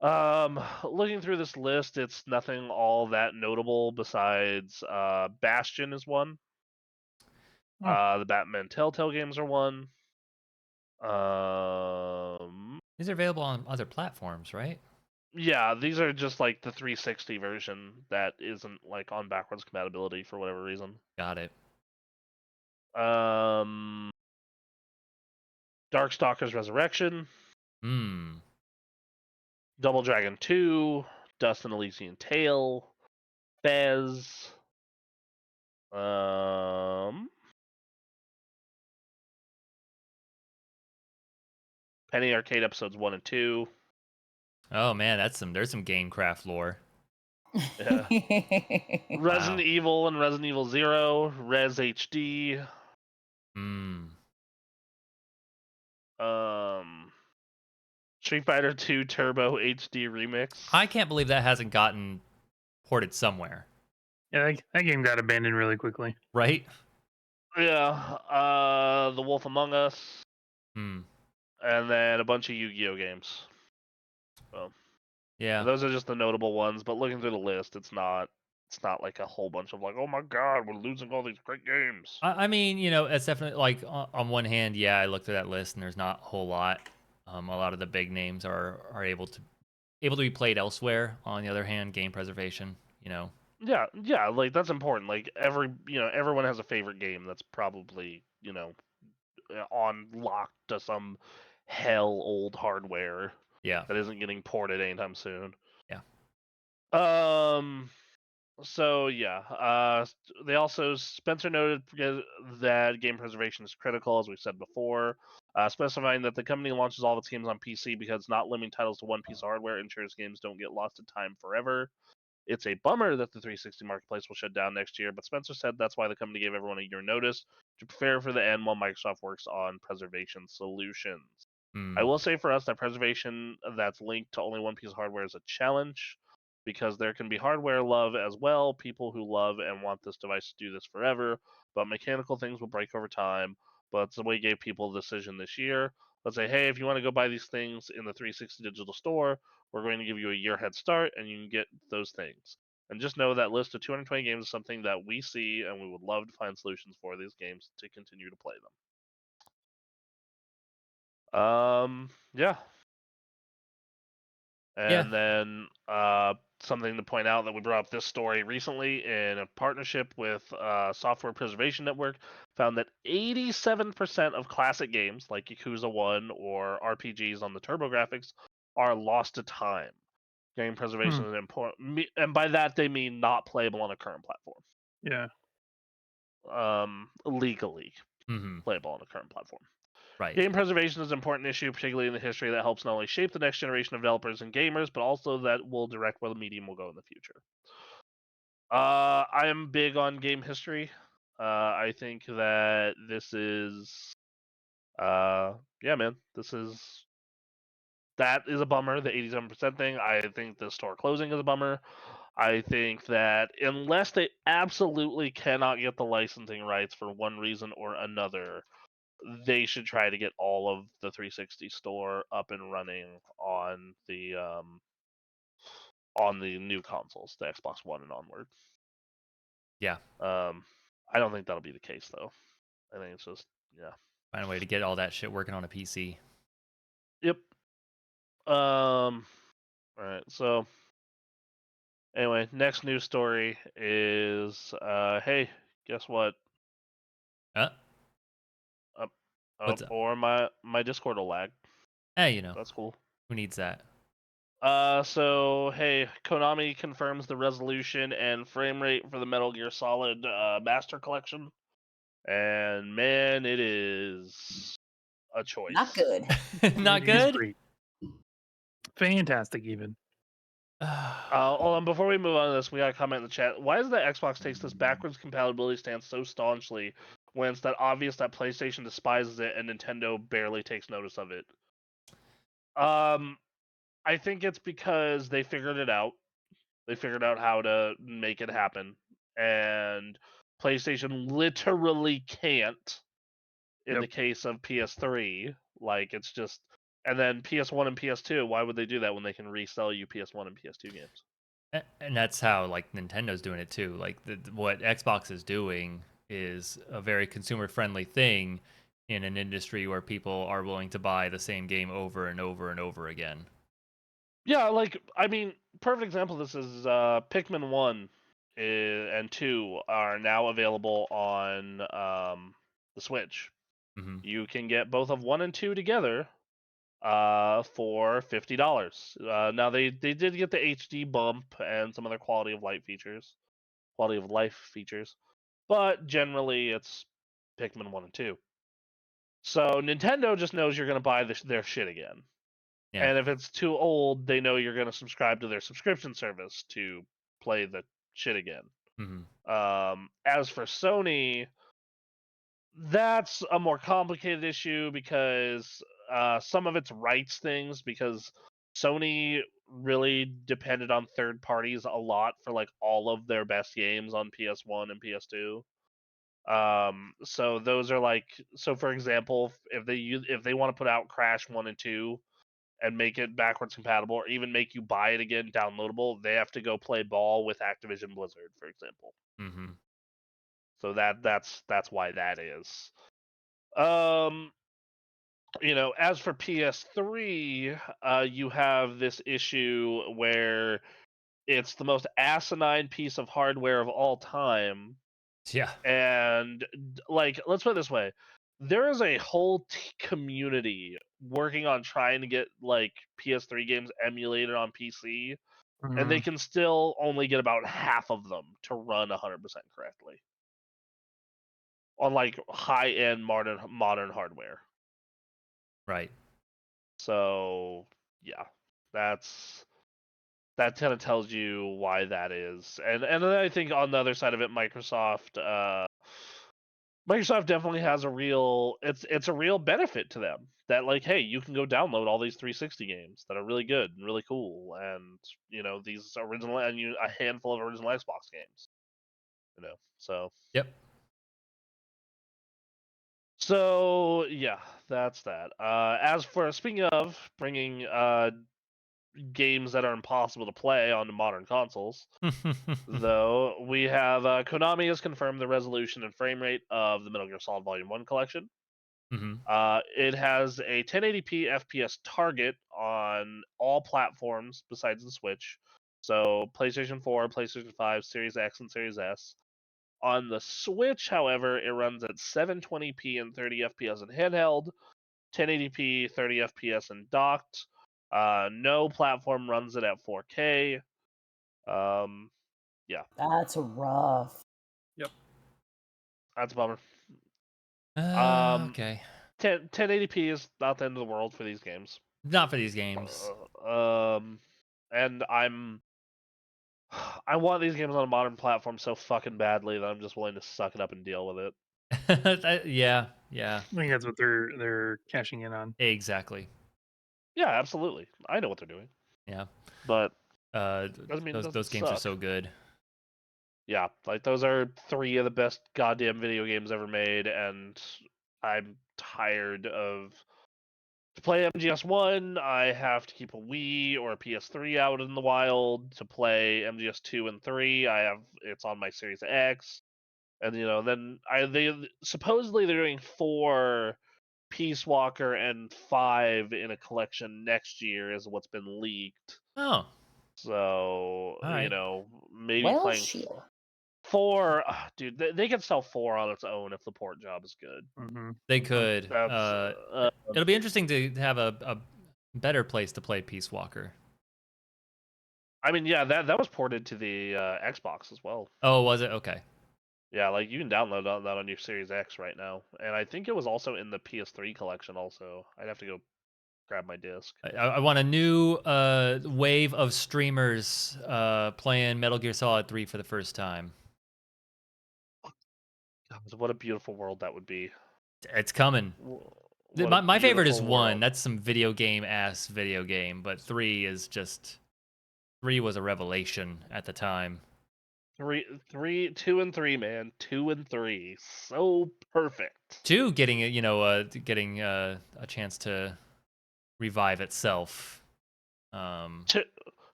Looking through this list, it's nothing all that notable besides Bastion is one. The Batman Telltale games are one. These are available on other platforms, right? Yeah, these are just like the 360 version that isn't like on backwards compatibility for whatever reason. Got it. Darkstalkers Resurrection. Double Dragon 2. Dust and Elysian Tale. Fez. Penny Arcade episodes 1 and 2. Oh man, there's some Gamecraft lore. Yeah. Resident Evil and Resident Evil 0, Res HD. Street Fighter 2 Turbo HD Remix. I can't believe that hasn't gotten ported somewhere. Yeah, that game got abandoned really quickly. Right? Yeah. The Wolf Among Us. And then a bunch of Yu-Gi-Oh games. So. Yeah. Those are just the notable ones. But looking through the list, it's not like a whole bunch of like, oh my god, we're losing all these great games. I mean, it's definitely like on one hand, yeah, I looked through that list and there's not a whole lot. A lot of the big names are able to be played elsewhere. On the other hand, game preservation, Yeah, like that's important. Like everyone has a favorite game that's probably on lock to some hell old hardware yeah, that isn't getting ported anytime soon. yeah, So yeah, they also Spencer noted that game preservation is critical, as we said before, specifying that the company launches all of its games on PC because not limiting titles to one piece of hardware ensures games don't get lost in time forever. It's a bummer that the 360 marketplace will shut down next year, but Spencer said that's why the company gave everyone a year notice to prepare for the end while Microsoft works on preservation solutions. I mm, will say for us that preservation that's linked to only one piece of hardware is a challenge because there can be hardware love as well, people who love and want this device to do this forever, but mechanical things will break over time. But so we gave people a decision this year. Let's say, hey, if you want to go buy these things in the 360 digital store, we're going to give you a year head start and you can get those things. And just know that list of 220 games is something that we see and we would love to find solutions for these games to continue to play them. Yeah. yeah. And then something to point out that we brought up this story recently in a partnership with Software Preservation Network found that 87% of classic games like Yakuza 1 or RPGs on the TurboGrafx are lost to time. Game preservation is important, and by that they mean not playable on a current platform. Yeah. Legally Mm-hmm. playable on a current platform. Right. Game preservation is an important issue, particularly in the history that helps not only shape the next generation of developers and gamers, but also that will direct where the medium will go in the future. I am big on game history. I think that this is, yeah, man, that is a bummer. The 87% thing. I think the store closing is a bummer. I think that unless they absolutely cannot get the licensing rights for one reason or another, they should try to get all of the 360 store up and running on the new consoles, the Xbox One and onward. Yeah. I don't think that'll be the case though. I think it's just Find a way to get all that shit working on a PC. Yep. All right. So anyway, next news story is hey, guess what? Huh? Uh, What's up? or my Discord will lag. Hey, That's cool. who needs that? So hey, Konami confirms the resolution and frame rate for the Metal Gear Solid Master Collection, and man, it is a choice. Not good. Not It is good. great. Fantastic, even. Hold on, before we move on to this, we got a comment in the chat. Why does the Xbox takes this backwards compatibility stance so staunchly when it's that obvious that PlayStation despises it and Nintendo barely takes notice of it? I think it's because they figured it out. They figured out how to make it happen, and PlayStation literally can't. In the case of PS3, like it's just, and then PS1 and PS2. Why would they do that when they can resell you PS1 and PS2 games? And that's how like Nintendo's doing it too. Like what Xbox is doing is a very consumer friendly thing in an industry where people are willing to buy the same game over and over and over again. Yeah, like I mean, perfect example of this is Pikmin 1 and 2 are now available on the Switch. Mm-hmm. You can get both of 1 and 2 together for $50. Now they did get the HD bump and some other quality of life features, but generally it's Pikmin 1 and 2. So Nintendo just knows you're going to buy their shit again. Yeah. And if it's too old, they know you're going to subscribe to their subscription service to play the shit again. Mm-hmm. As for Sony, that's a more complicated issue because some of it's rights things, because Sony really depended on third parties a lot for like all of their best games on PS1 and PS2. So those are like, so for example, if they want to put out Crash 1 and 2 and make it backwards compatible, or even make you buy it again downloadable, they have to go play ball with Activision Blizzard, for example. Mm-hmm. So that's why that is. Um, as for PS3, you have this issue where it's the most asinine piece of hardware of all time. Yeah. And like, let's put it this way: there is a whole community working on trying to get like PS3 games emulated on PC, and they can still only get about half of them to run 100% correctly on like high-end modern hardware. Right. So yeah, that kind of tells you why that is. And then I think on the other side of it, Microsoft definitely has it's a real benefit to them that, like, hey, you can go download all these 360 games that are really good and really cool, and these original and a handful of original Xbox games. So Yep. so yeah, that's that. As for speaking of bringing games that are impossible to play onto modern consoles, though, we have Konami has confirmed the resolution and frame rate of the Metal Gear Solid Volume 1 collection. Mm-hmm. It has a 1080p FPS target on all platforms besides the Switch. So PlayStation 4, PlayStation 5, Series X, and Series S. On the Switch, however, it runs at 720p and 30 FPS in handheld, 1080p, 30 FPS in docked. No platform runs it at 4K. Yeah. That's rough. Yep. That's a bummer. Okay. 1080p is not the end of the world for these games. Not for these games. And I want these games on a modern platform so fucking badly that I'm just willing to suck it up and deal with it. Yeah. I think that's what they're cashing in on. Exactly. Yeah, absolutely. I know what they're doing. Yeah. But doesn't mean Those games are so good. Yeah, like those are 3 of the best goddamn video games ever made, and I'm tired of. To play MGS1, I have to keep a Wii or a PS3 out in the wild. To play MGS2 and 3, it's on my Series X. And then they supposedly they're doing 4 Peace Walker and 5 in a collection next year is what's been leaked. Oh. So, All right. maybe Well, playing sure. 4, dude, they can sell 4 on its own if the port job is good. Mm-hmm. They could. That's It'll be interesting to have a better place to play Peace Walker. I mean, yeah, that was ported to the Xbox as well. Oh, was it? Okay. Yeah, like you can download that on your Series X right now, and I think it was also in the PS3 collection. Also, I'd have to go grab my disc. I want a new wave of streamers playing Metal Gear Solid 3 for the first time. God, what a beautiful world that would be. It's coming. What a My favorite is beautiful 1. world. That's some video game but 3 is just 3 was a revelation at the time. 2 and 3, man. 2 and 3, so perfect. 2 getting a chance to revive itself.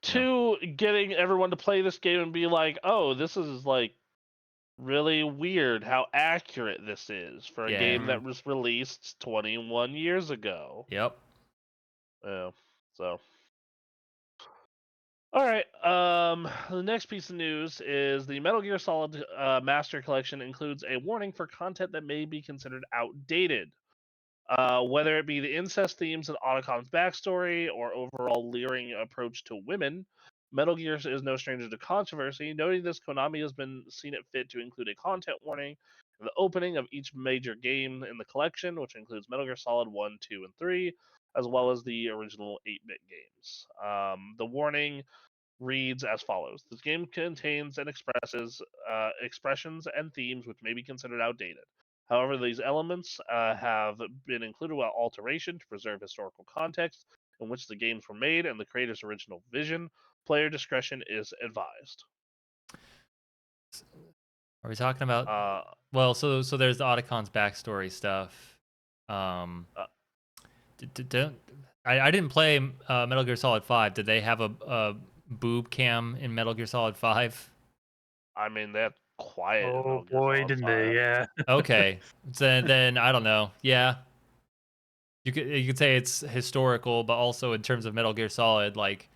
Two, getting everyone to play this game and be like, oh, this is like really weird how accurate this is for a game that was released 21 years ago. Yep. Yeah. So. All right. The next piece of news is the Metal Gear Solid Master Collection includes a warning for content that may be considered outdated. Whether it be the incest themes in Otacon's backstory or overall leering approach to women, Metal Gear is no stranger to controversy. Noting this, Konami has been seen it fit to include a content warning in the opening of each major game in the collection, which includes Metal Gear Solid 1, 2, and 3, as well as the original 8-bit games. The warning reads as follows: this game contains and expresses expressions and themes which may be considered outdated. However, these elements have been included without alteration to preserve historical context in which the games were made and the creator's original vision. Player discretion is advised. Are we talking about? Well, so there's the Otacon's backstory stuff. I didn't play Metal Gear Solid 5. Did they have a boob cam in Metal Gear Solid 5? I mean, they had quiet in Oh Metal Gear boy, Solid didn't 5. they? Yeah. Okay, then I don't know. Yeah, you could say it's historical, but also in terms of Metal Gear Solid, like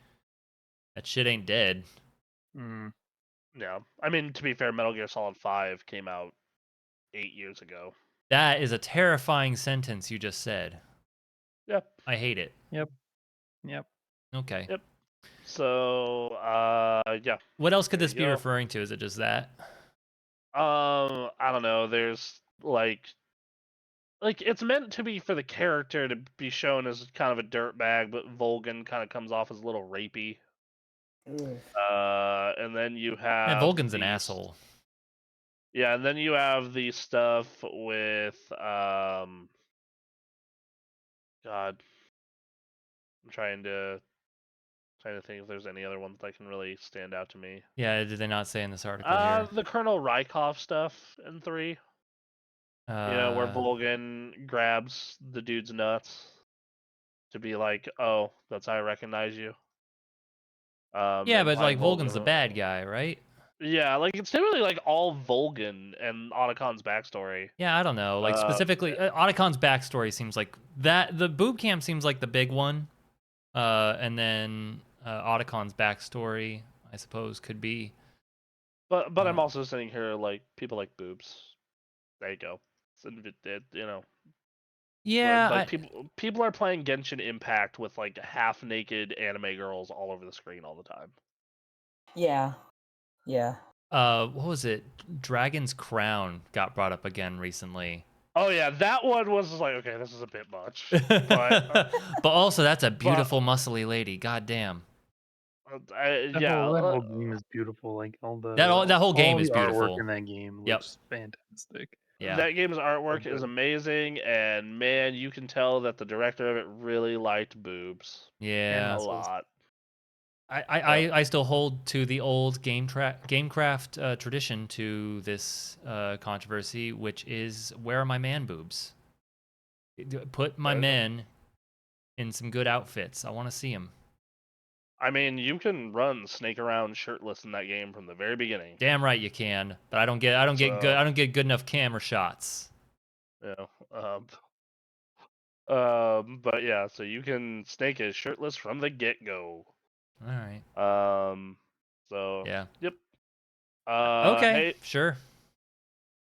that shit ain't dead. Mm. Yeah. I mean, to be fair, Metal Gear Solid 5 came out 8 years ago. That is a terrifying sentence you just said. Yep. I hate it. Yep. Yep. Okay. Yep. So, yeah. What else could There this you be go. referring to? Is it just that? I don't know. There's like it's meant to be for the character to be shown as kind of a dirtbag, but Volgan kind of comes off as a little rapey. Ugh. And then you Yeah, have Volgan's an asshole. Yeah, and then you have the stuff with God, I'm trying to think if there's any other ones that can really stand out to me. Yeah, did they not say in this article here? The Colonel Rykov stuff in 3. Where Uh, Volgan grabs the dude's nuts to be like, "Oh, that's how I recognize you." yeah, but like Implying Volgan's the Volgan. bad guy, right? Yeah, like it's typically like all Volgan and Otacon's backstory. Yeah, I don't know. Like Uh, specifically, Otacon's backstory seems like that. The boob cam seems like the big one, and then Otacon's backstory, I suppose, could be. but I'm also sitting here like people like boobs. There you go. Yeah, Like people are playing Genshin Impact with like half naked anime girls all over the screen all the time. Yeah. Yeah. what was it? Dragon's Crown got brought up again recently. Oh yeah, that one was just like, okay, this is a bit much. but also that's a but beautiful muscly lady. God damn. That yeah, whole game is beautiful. Like That whole game all is the artwork beautiful. in that game Yep. looks fantastic. Yeah. that game's artwork is good. amazing, and man, you can tell that the director of it really liked boobs. Yeah. A lot. I still hold to the old Gamecraft tradition to this controversy, which is where are my man boobs? Put my There you go. men in some good outfits. I want to see them. I mean, you can snake around shirtless in that game from the very beginning. Damn right you can, but I don't get good enough camera shots. Yeah. But yeah, so you can snake it shirtless from the get go. All right. So Yeah. yep. Okay. Hey. Sure.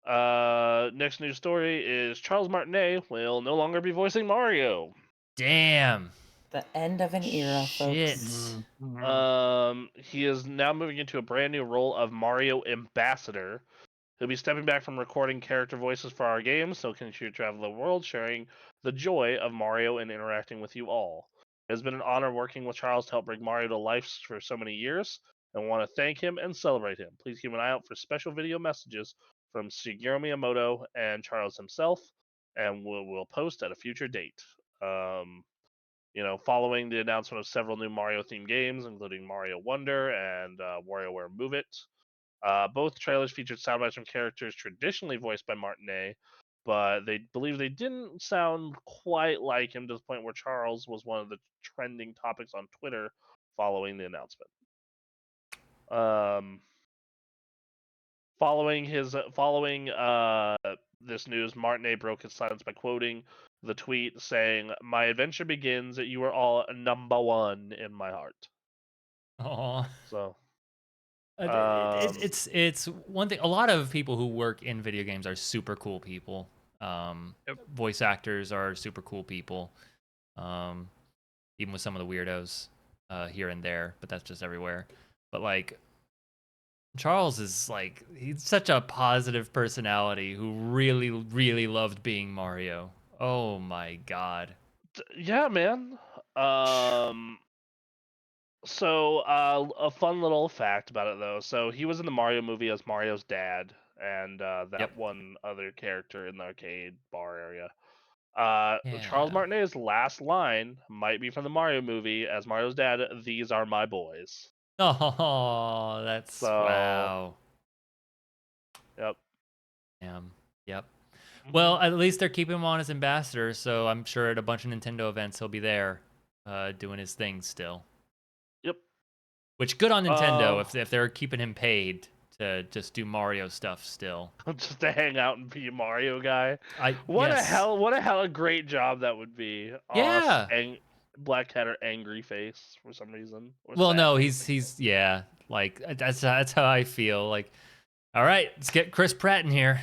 Next news story is Charles Martinet will no longer be voicing Mario. Damn. The end of an era, Shit. folks. He is now moving into a brand new role of Mario Ambassador. He'll be stepping back from recording character voices for our games, so continue to travel the world, sharing the joy of Mario and interacting with you all. It has been an honor working with Charles to help bring Mario to life for so many years, and want to thank him and celebrate him. Please keep an eye out for special video messages from Shigeru Miyamoto and Charles himself, and we'll post at a future date. Following the announcement of several new Mario-themed games, including Mario Wonder and WarioWare Move It, both trailers featured soundbites from characters traditionally voiced by Martinet, but they believe they didn't sound quite like him to the point where Charles was one of the trending topics on Twitter following the announcement. Following this news, Martinet broke his silence by quoting the tweet saying, "My adventure begins. You are all number one in my heart." Aw. So It's one thing. A lot of people who work in video games are super cool people. Yep. Voice actors are super cool people. Even with some of the weirdos here and there, but that's just everywhere. But like Charles is like he's such a positive personality who really, really loved being Mario. Oh my god. yeah, man. So, a fun little fact about it, though. So, he was in the Mario movie as Mario's dad, and that Yep. one other character in the arcade bar area. Charles Yeah. Martinet's last line might be from the Mario movie as Mario's dad. "These are my boys." Oh, that's So, wow. yep. Yep. Mhm. Well, at least they're keeping him on as ambassador, so I'm sure at a bunch of Nintendo events he'll be there. doing his thing still. Yep. Which good on Nintendo if they're keeping him paid to just do Mario stuff still. Just to hang out and be a Mario guy. What Yes. a hell a great job that would be. Yeah. Black Cat or angry face for some reason. Or Well, sad no, face. he's yeah. Like that's how I feel. Like, all right, let's get Chris Pratt in here.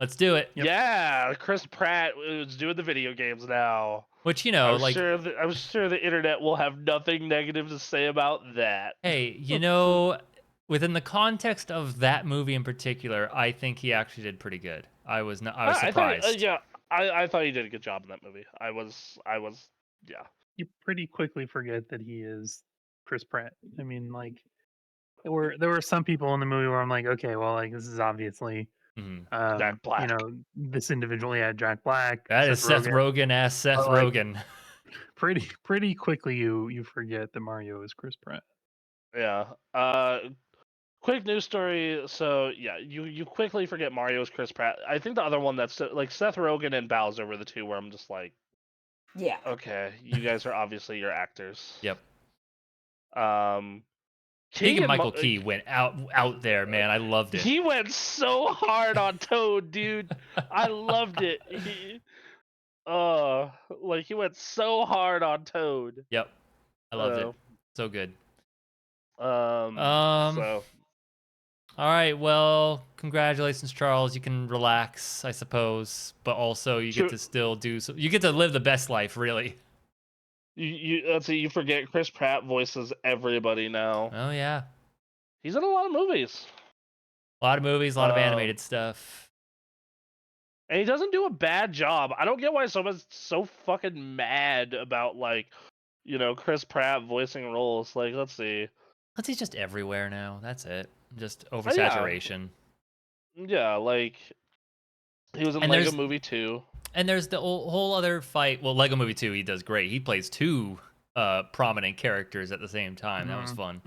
Let's do it. Yep. Yeah, Chris Pratt is doing the video games now. Which like, I'm sure the internet will have nothing negative to say about that. hey, within the context of that movie in particular, I think he actually did pretty good. I was surprised. I thought he did a good job in that movie. I was, yeah. You pretty quickly forget that he is Chris Pratt. I mean, like there were some people in the movie where I'm like, okay, well, like this is obviously Jack Black. this individual, yeah, Jack Black. That is Seth Rogen as Seth Rogen. Pretty quickly you forget that Mario is Chris Pratt. Yeah. Quick news story. So yeah, you quickly forget Mario's Chris Pratt. I think the other one that's like Seth Rogen and Bowser were the two where I'm just like, Yeah. okay, you guys are obviously your actors. Yep. Keegan-Michael Key went out there, man. I loved it. He went so hard on Toad, dude. I loved it. He went so hard on Toad. Yep. I loved it. So good. So. All right. Well, congratulations, Charles. You can relax, I suppose, but also you get to still you get to live the best life, really. Let's see. You forget Chris Pratt voices everybody now. Oh yeah. He's in a lot of movies. A lot of movies, a lot of animated stuff. And he doesn't do a bad job. I don't get why someone's so fucking mad about Chris Pratt voicing roles. Like, let's see. He's just everywhere now. That's it. Just oversaturation. Yeah, like he was in Lego Movie 2. And there's the whole other fight. Well, Lego Movie 2, he does great. He plays two prominent characters at the same time. That was fun.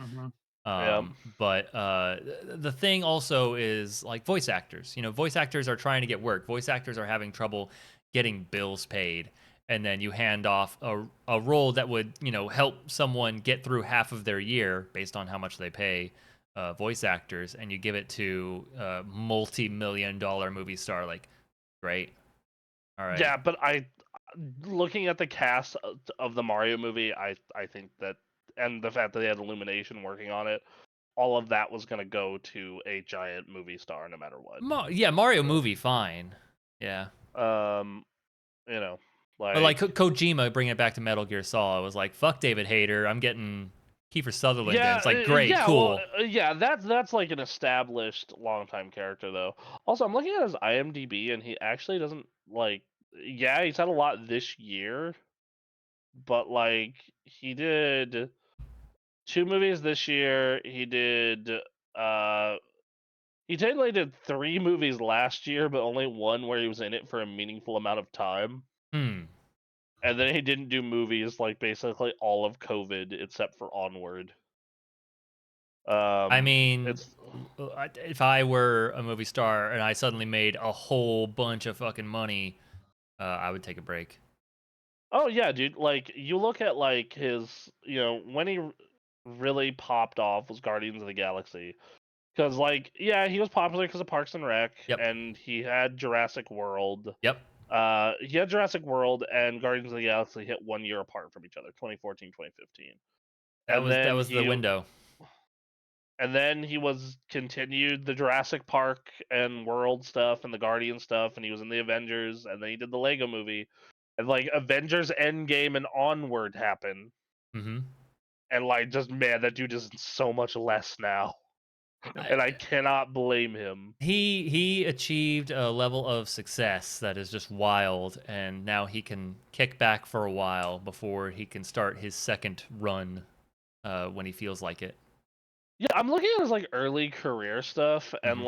But the thing also is like voice actors. Voice actors are trying to get work. Voice actors are having trouble getting bills paid. And then you hand off a role that would, help someone get through half of their year based on how much they pay voice actors, and you give it to a multi-million-dollar movie star. Like, great. All right. Yeah, but looking at the cast of the Mario movie, I think that, and the fact that they had Illumination working on it, all of that was going to go to a giant movie star no matter what. Mario movie, fine. Yeah. But like Kojima bringing it back to Metal Gear Solid was like, fuck David Hayter, I'm getting Kiefer Sutherland. Yeah, it's like, great, cool. Well, that's like an established longtime character though. Also, I'm looking at his IMDb and he actually doesn't he's had a lot this year, but like he did 2 movies this year. He technically did 3 movies last year, but only one where he was in it for a meaningful amount of time. And then he didn't do movies like basically all of COVID except for Onward. I mean, if I were a movie star and I suddenly made a whole bunch of fucking money, I would take a break. Oh yeah, dude. Like you look at like his, when he really popped off was Guardians of the Galaxy. Because he was popular because of Parks and Rec, and he had Jurassic World. Yep. He had Jurassic World and Guardians of the Galaxy hit 1 year apart from each other, 2014, 2015. That was the window. And then he continued the Jurassic Park and World stuff and the Guardian stuff, and he was in the Avengers, and then he did the Lego movie. And Avengers Endgame and Onward happened. Mm-hmm. And that dude is so much less now. And I cannot blame him. He achieved a level of success that is just wild, and now he can kick back for a while before he can start his second run when he feels like it. Yeah, I'm looking at his early career stuff, and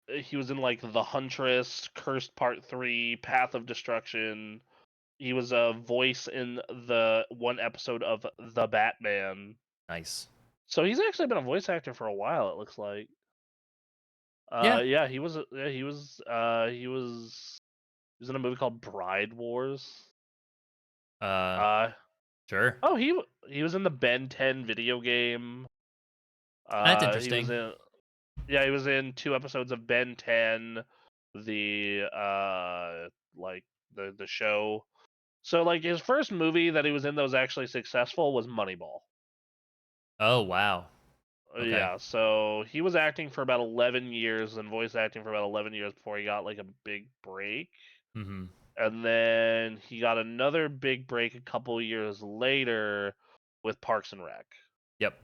he was in The Huntress, Cursed Part 3, Path of Destruction. He was a voice in the one episode of The Batman. Nice. So he's actually been a voice actor for a while, it looks like. He was in a movie called Bride Wars. Sure. Oh, he was in the Ben 10 video game. That's He was interesting. in he was in 2 episodes of Ben 10, the like the show. So like his first movie that he was in that was actually successful was Moneyball. Oh, wow. Okay. Yeah, so he was acting for about 11 years and voice acting for about 11 years before he got like a big break. Mm-hmm. And then he got another big break a couple years later with Parks and Rec. Yep.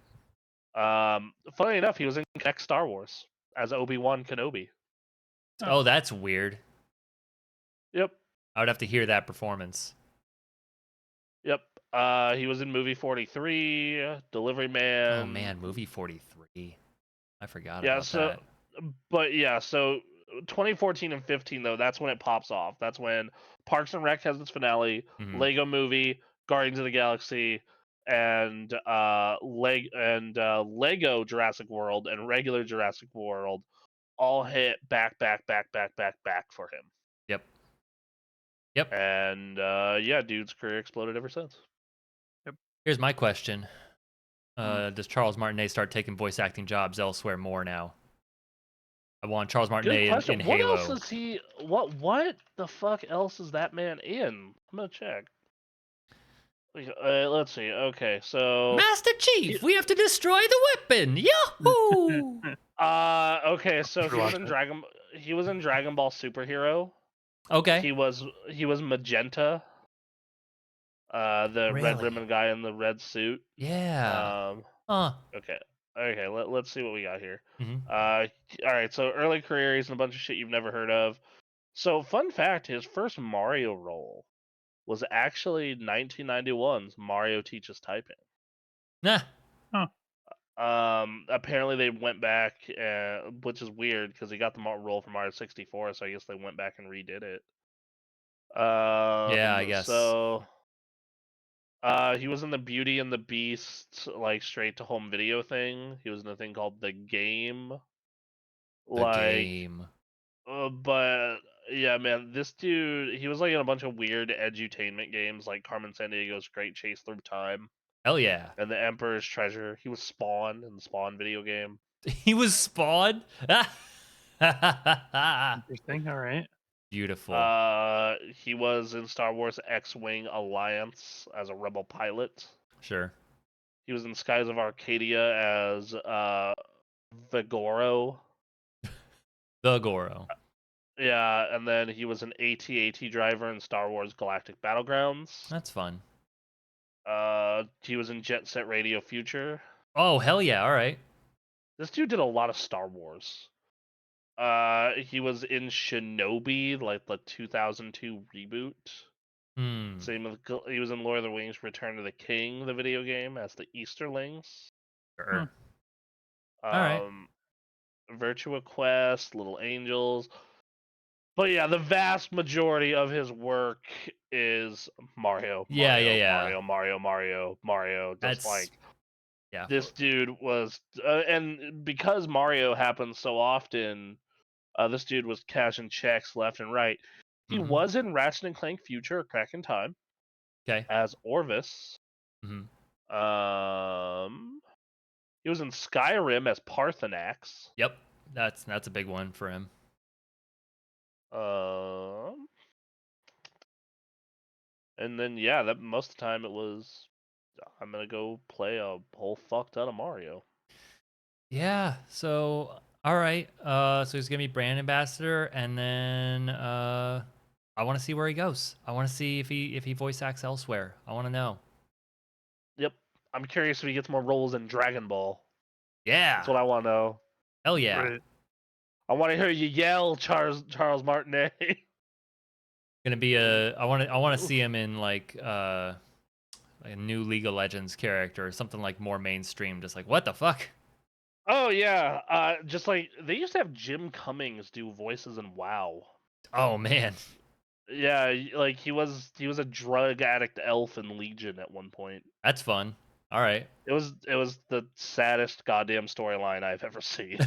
Funny enough, he was in next Star Wars as Obi-Wan Kenobi. Oh, that's weird. Yep, I would have to hear that performance. yep. He was in movie 43, Delivery Oh Man. man, movie 43. I forgot Yeah, about so that. but yeah, so 2014 and 15 though, that's when it pops off. That's when Parks and Rec has its finale, Mm-hmm. Lego Movie, Guardians of the Galaxy, and Lego Jurassic World and regular Jurassic World all hit back for him. Yep. Yep. And yeah, dude's career exploded ever since. Here's my question. Hmm. Does Charles Martinet start taking voice acting jobs elsewhere more now? I want Charles Good Martinet in question. What else Halo. is he? What the fuck else is that man in? I'm gonna check. Let's see. Okay, so Master he, Chief, we have to destroy the weapon. Yahoo! okay, so Should watch it. He was in Dragon Ball Superhero. Okay. He was Magenta, the red Really? ribbon guy in the red suit. Yeah. Um, Huh. okay, okay. Let's see what we got here. Mm-hmm. All right. So early career, he's in a bunch of shit you've never heard of. So fun fact: his first Mario role was actually 1991's Mario Teaches Typing. Nah. Huh. Apparently they went back, which is weird because he got the role for Mario 64, so I guess they went back and redid it. Yeah, I guess. So he was in the Beauty and the Beast, like straight to home video thing. He was in a thing called The Game, The like, game. but yeah, man, this dude, he was like in a bunch of weird edutainment games like Carmen Sandiego's Great Chase Through Time Hell yeah. and The Emperor's Treasure. He was Spawn in the Spawn video game. He was Spawn. Interesting. All right. Beautiful. He was in Star Wars X-Wing Alliance as a rebel pilot. Sure. He was in Skies of Arcadia as Vigoro. The Goro. Yeah, and then he was an AT-AT driver in Star Wars Galactic Battlegrounds. That's fun. He was in Jet Set Radio Future. Oh, hell yeah. All right. This dude did a lot of Star Wars. He was in Shinobi, like the 2002 reboot. Hmm. Same with he was in Lord of the Rings: Return to the King, the video game, as the Easterlings. Sure. All right. Um, Virtua Quest, Little Angels. But yeah, the vast majority of his work is Mario, Yeah, yeah, Mario, yeah. Mario, Mario, Mario, Mario. Just That's like yeah. this dude was, and because Mario happens so often, this dude was cashing checks left and right. He Mm-hmm. was in Ratchet and Clank Future: A Crack in Time Okay. as Orvis. Mm-hmm. He was in Skyrim as Parthenax. Yep. That's a big one for him. And then yeah, that most of the time it was I'm gonna go play a whole fuck ton of Mario. Yeah. So all right. So he's gonna be brand ambassador, and then I want to see where he goes. I want to see if he voice acts elsewhere. I want to know. Yep. I'm curious if he gets more roles in Dragon Ball. Yeah. That's what I want to know. Hell yeah. Right. I want to hear you yell, Charles Martinet. Gonna be a. I want to see him in like a new League of Legends character or something like more mainstream. Just like what the fuck. Oh yeah. Just like they used to have Jim Cummings do voices in WoW. Oh man. Yeah, like he was a drug addict elf in Legion at one point. That's fun. All right. It was the saddest goddamn storyline I've ever seen.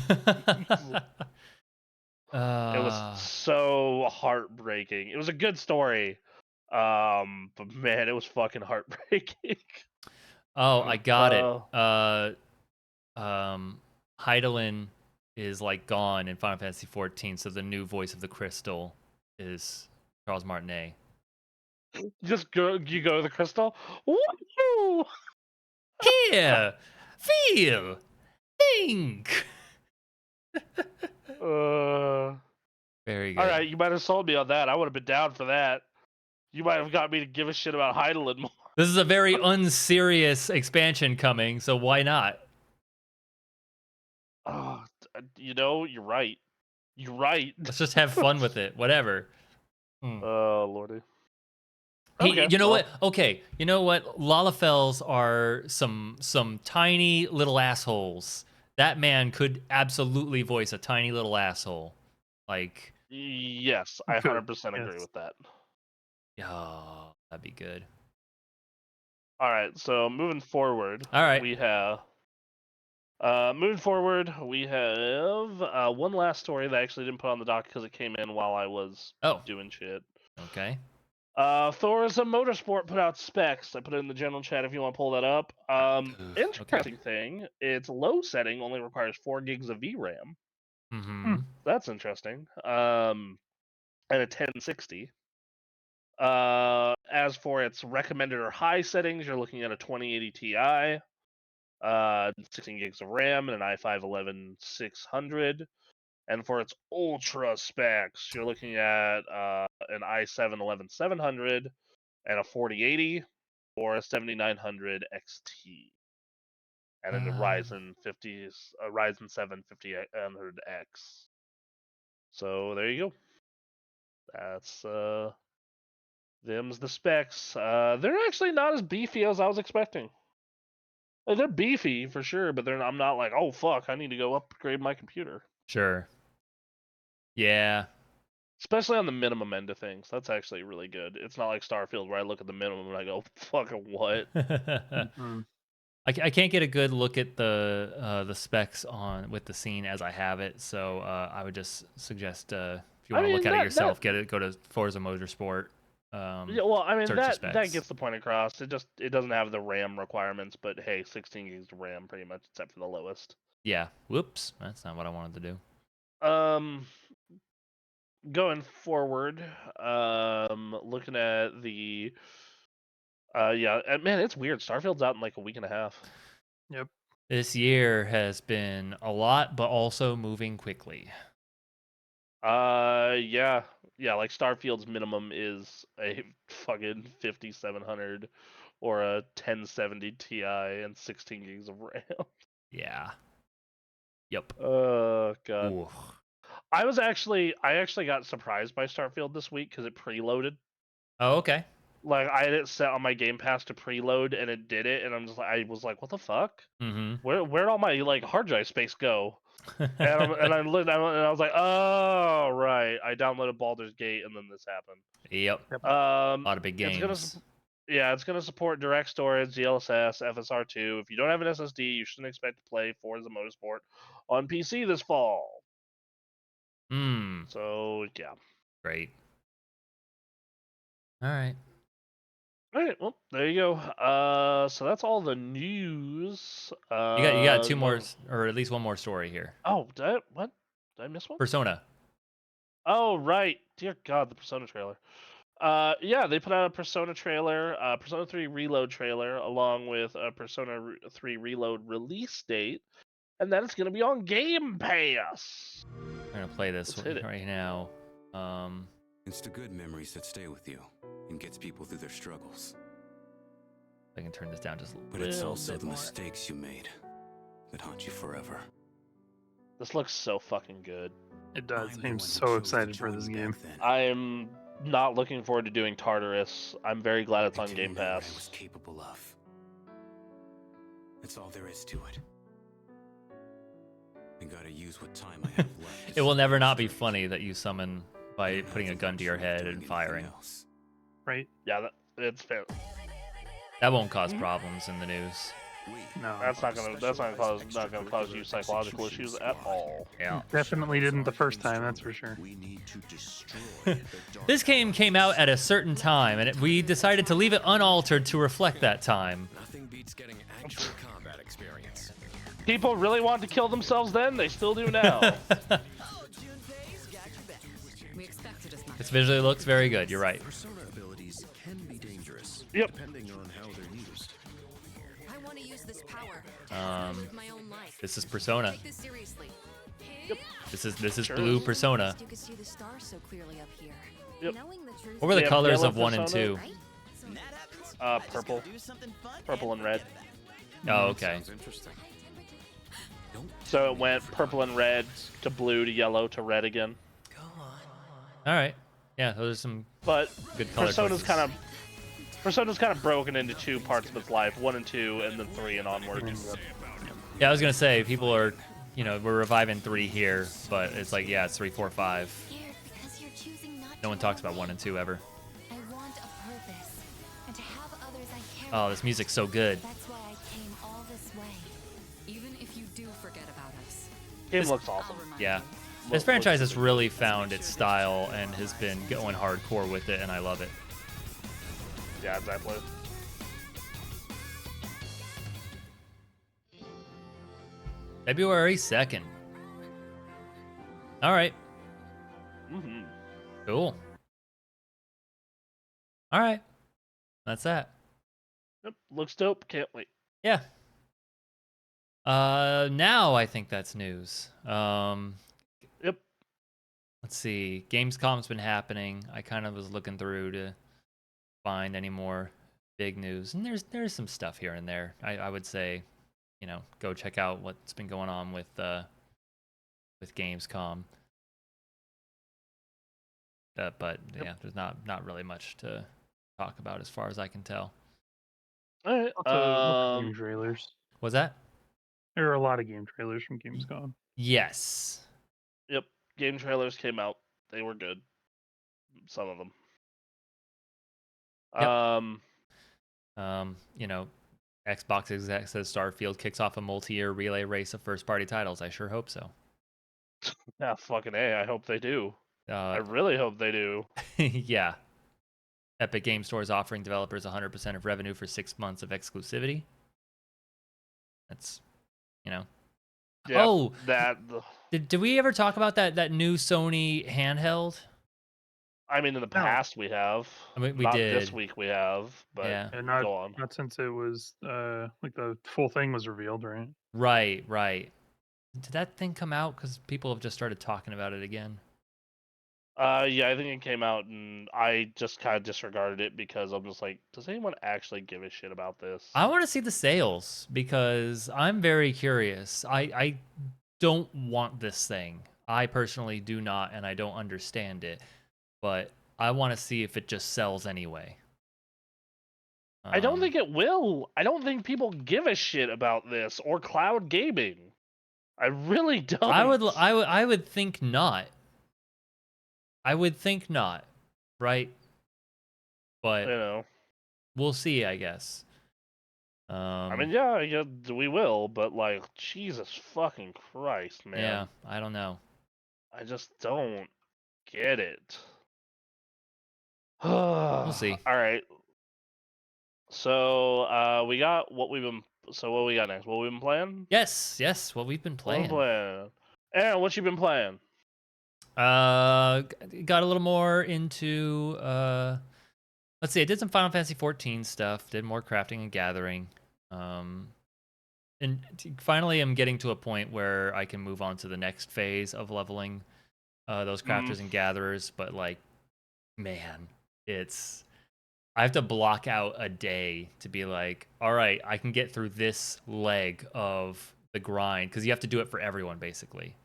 It was so heartbreaking. It was a good story, But man, it was fucking heartbreaking. Oh, I got it. Uh, Hydaelyn is like gone in Final Fantasy 14, so the new voice of the crystal is Charles Martinet. you go to the crystal. Woo! Here, feel, think. Very good. All right, you might have sold me on that. I would have been down for that. You might have got me to give a shit about Hydaelyn more. This is a very unserious expansion coming, so why not? Oh, you're right. You're right. Let's just have fun with it. Whatever. Oh, lordy. Hey, Okay, you know well. what? Okay, you know what? Lalafels are some tiny little assholes. That man could absolutely voice a tiny little asshole. Like, Yes, I 100% agree with that. oh, that'd be good. All right, so moving forward, All right. we have one last story that I actually didn't put on the dock because it came in while I was doing shit. Okay. Forza Motorsport put out specs. I put it in the general chat if you want to pull that up. Interesting thing, its low setting only requires 4 gigs of VRAM. Mm-hmm. That's interesting. And a 1060. As for its recommended or high settings, you're looking at a 2080 Ti, 16 gigs of RAM, and an i5-11600. And for its ultra specs, you're looking at an i7-11700 and a 4080 or a 7900 XT. And then the Ryzen 7 5800X. So there you go. That's them's the specs. They're actually not as beefy as I was expecting. Like, they're beefy for sure, but I'm not like, oh fuck, I need to go upgrade my computer. Sure. Yeah. Especially on the minimum end of things. That's actually really good. It's not like Starfield where I look at the minimum and I go, fucking what? I can't get a good look at the specs on with the scene as I have it, so I would just suggest if you want to look at it yourself, go to Forza Motorsport. Yeah, well, I mean that gets the point across. It doesn't have the RAM requirements, but hey, 16 gigs of RAM pretty much except for the lowest. Yeah. Whoops, that's not what I wanted to do. Going forward, looking at the yeah, man, it's weird. Starfield's out in like a week and a half. Yep. This year has been a lot, but also moving quickly. Yeah, like Starfield's minimum is a fucking 5700 or a 1070 Ti and 16 gigs of RAM. Yeah. Yep. Oh god. Ooh. I actually got surprised by Starfield this week because it preloaded. Oh, okay. Like, I had it set on my Game Pass to preload, and it did it, and I was like, what the fuck? Mm-hmm. Where'd all my like hard drive space go? and I looked, and I was like, oh right, I downloaded Baldur's Gate, and then this happened. Yep. A lot of big games. It's gonna support direct storage, DLSS, FSR2. If you don't have an SSD, you shouldn't expect to play Forza Motorsport on PC this fall. So yeah. Great. All right. All right, well, there you go. So that's all the news. You got two more, or at least one more story here. Oh, what? Did I miss one? Persona. Oh, right. Dear God, the Persona trailer. Yeah, they put out a Persona trailer, Persona 3 Reload trailer, along with a Persona 3 Reload release date, and then it's gonna be on Game Pass. I'm gonna play this right now. It's the good memories that stay with you and gets people through their struggles. I can turn this down just a little bit. But it's also the mistakes you made that haunt you forever. This looks so fucking good. It does. I'm so excited for this game. I'm not looking forward to doing Tartarus. I'm very glad it's on Game Pass. I was capable of. That's all there is to it. I gotta use what time I have left. It will never not be funny that you summon by putting a gun to your head and firing. Right? Yeah, it's fair. That won't cause problems in the news. No, That's not gonna cause you psychological issues at all. Yeah. definitely didn't the first time. That's for sure. This game came out at a certain time, and we decided to leave it unaltered to reflect that time. Nothing beats getting actual combat experience. People really want to kill themselves then, they still do now. This visually looks very good. You're right. Persona abilities can be dangerous, Yep. depending on how they're used. I want to use this power. My own life. This is Persona. Take this seriously. This is Sure. Blue Persona. You can see the stars so clearly up here. Yep. Knowing the truth. What were the Yeah, colors yellow of 1 and Persona. 2? Right? Purple. Purple and red. Oh, okay. Sounds interesting. So it went purple and red to blue to yellow to red again. All right. Yeah, those are some But good color Persona's choices. kind of broken into two parts of its life, 1 and 2, and then 3 and onward. Yeah, I was gonna say people are, we're reviving 3 here, but it's like, yeah, it's 3, 4, 5. Scared because you're choosing not No one talks about 1 and 2 ever. I want a purpose. And to have others I care Oh, this music's so good. That's why I came all this way. Even if you do forget about us. Game looks awesome. Yeah. This franchise has really found its style and has been going hardcore with it, and I love it. Yeah, exactly. February 2nd. All right. hmm Cool. All right. That's that. Yep, looks dope. Can't wait. Yeah. Now I think that's news. Yep. Let's see. Gamescom's been happening. I kind of was looking through to find any more big news, and there's some stuff here and there. I would say, go check out what's been going on with Gamescom. But yeah, there's not really much to talk about as far as I can tell. All right. Lots of game trailers. Was that? There are a lot of game trailers from Gamescom. Yes. Yep. Game trailers came out. They were good. Some of them. Yep. Xbox exec says Starfield kicks off a multi-year relay race of first-party titles. I sure hope so. Yeah, fucking A. I hope they do. I Uh, really hope they do. yeah. Epic Game Store is offering developers 100% of revenue for 6 months of exclusivity. That's, Yeah, Oh, that. did we ever talk about that new Sony handheld? I mean, in the past we have. I mean, we Not did. this week we have, but Yeah. And go on. not since it was like the full thing was revealed, right? Right. Did that thing come out? Because people have just started talking about it again. Yeah, I think it came out, and I just kind of disregarded it because I'm just like, does anyone actually give a shit about this? I want to see the sales because I'm very curious. I don't want this thing. I personally do not, and I don't understand it. But I want to see if it just sells anyway. I don't think it will. I don't think people give a shit about this or cloud gaming. I really don't. I would think not. I would think not, right? But we'll see, I guess. I mean, yeah, we will, but like, Jesus fucking Christ, man. Yeah, I don't know. I just don't get it. We'll see. All right. So, we got what we've been. So, what we got next? What we've been playing? Yes. What we've been What playing. we've been playing. Aaron, what you been playing? Got a little more into. Let's see. I did some Final Fantasy 14 stuff. Did more crafting and gathering. And finally, I'm getting to a point where I can move on to the next phase of leveling those crafters and gatherers. But like, man, I have to block out a day to be like, all right, I can get through this leg of the grind, because you have to do it for everyone basically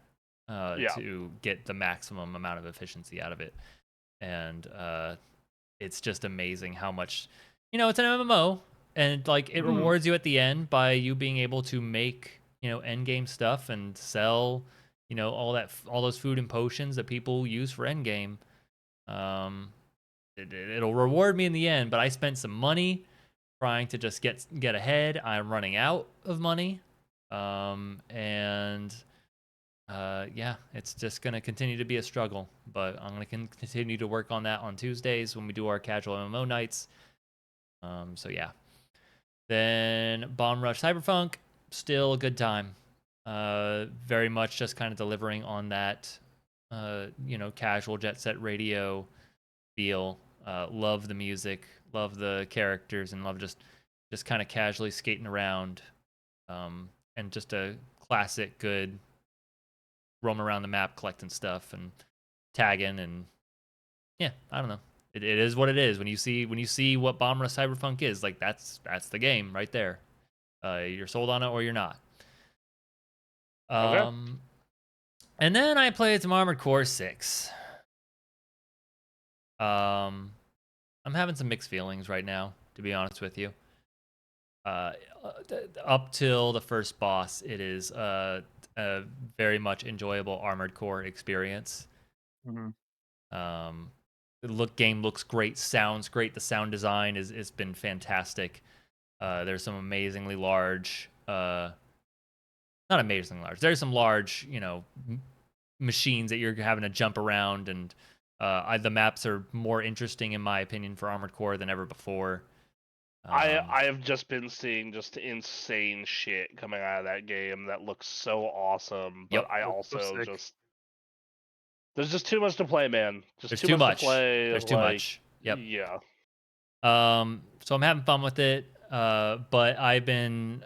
to get the maximum amount of efficiency out of it. And it's just amazing how much, it's an MMO, and like it rewards you at the end by you being able to make, end game stuff and sell, all those food and potions that people use for end game. It'll reward me in the end, but I spent some money trying to just get ahead. I'm running out of money. Yeah, it's just going to continue to be a struggle, but I'm going to continue to work on that on Tuesdays when we do our casual MMO nights. So yeah. Then Bomb Rush Cyberpunk, still a good time. Very much just kind of delivering on that, casual Jet Set Radio feel. Love the music, love the characters, and love just kind of casually skating around. And just a classic good roam around the map collecting stuff and tagging, and yeah, I don't know. It is what it is. When you see what Bomb Rush Cyberpunk is, like that's the game right there. You're sold on it or you're not. Okay. And then I played some Armored Core 6. I'm having some mixed feelings right now, to be honest with you. Up till the first boss, it is a very much enjoyable Armored Core experience. Mm-hmm. The game looks great, sounds great. The sound design has been fantastic. There's some amazingly large, not amazingly large. There's some large, machines that you're having to jump around, and the maps are more interesting, in my opinion, for Armored Core than ever before. I have just been seeing just insane shit coming out of that game that looks so awesome, but Yep. I also just there's just too much to play, man. There's too much to play. There's too much. Yep. Yeah. So I'm having fun with it, but I've been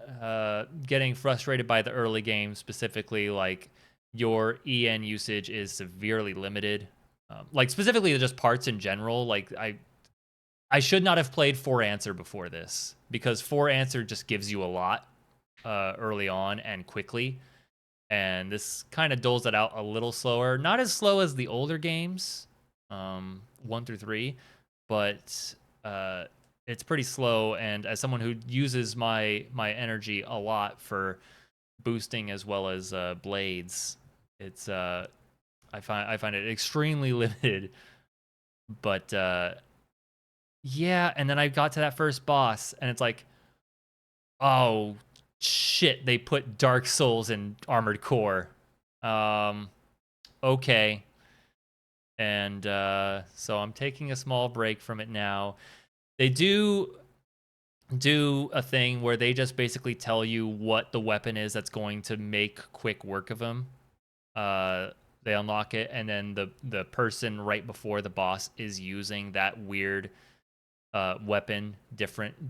getting frustrated by the early game, specifically like your EN usage is severely limited. Like specifically just parts in general. Like I should not have played 4Answer before this, because 4Answer just gives you a lot early on and quickly. And this kind of doles it out a little slower. Not as slow as the older games, 1 through 3, but it's pretty slow. And as someone who uses my energy a lot for boosting as well as blades, it's I find it extremely limited. But yeah, and then I got to that first boss, and it's like, oh shit, they put Dark Souls in Armored Core. Okay. And so I'm taking a small break from it now. They do a thing where they just basically tell you what the weapon is that's going to make quick work of them. They unlock it, and then the person right before the boss is using that weird weapon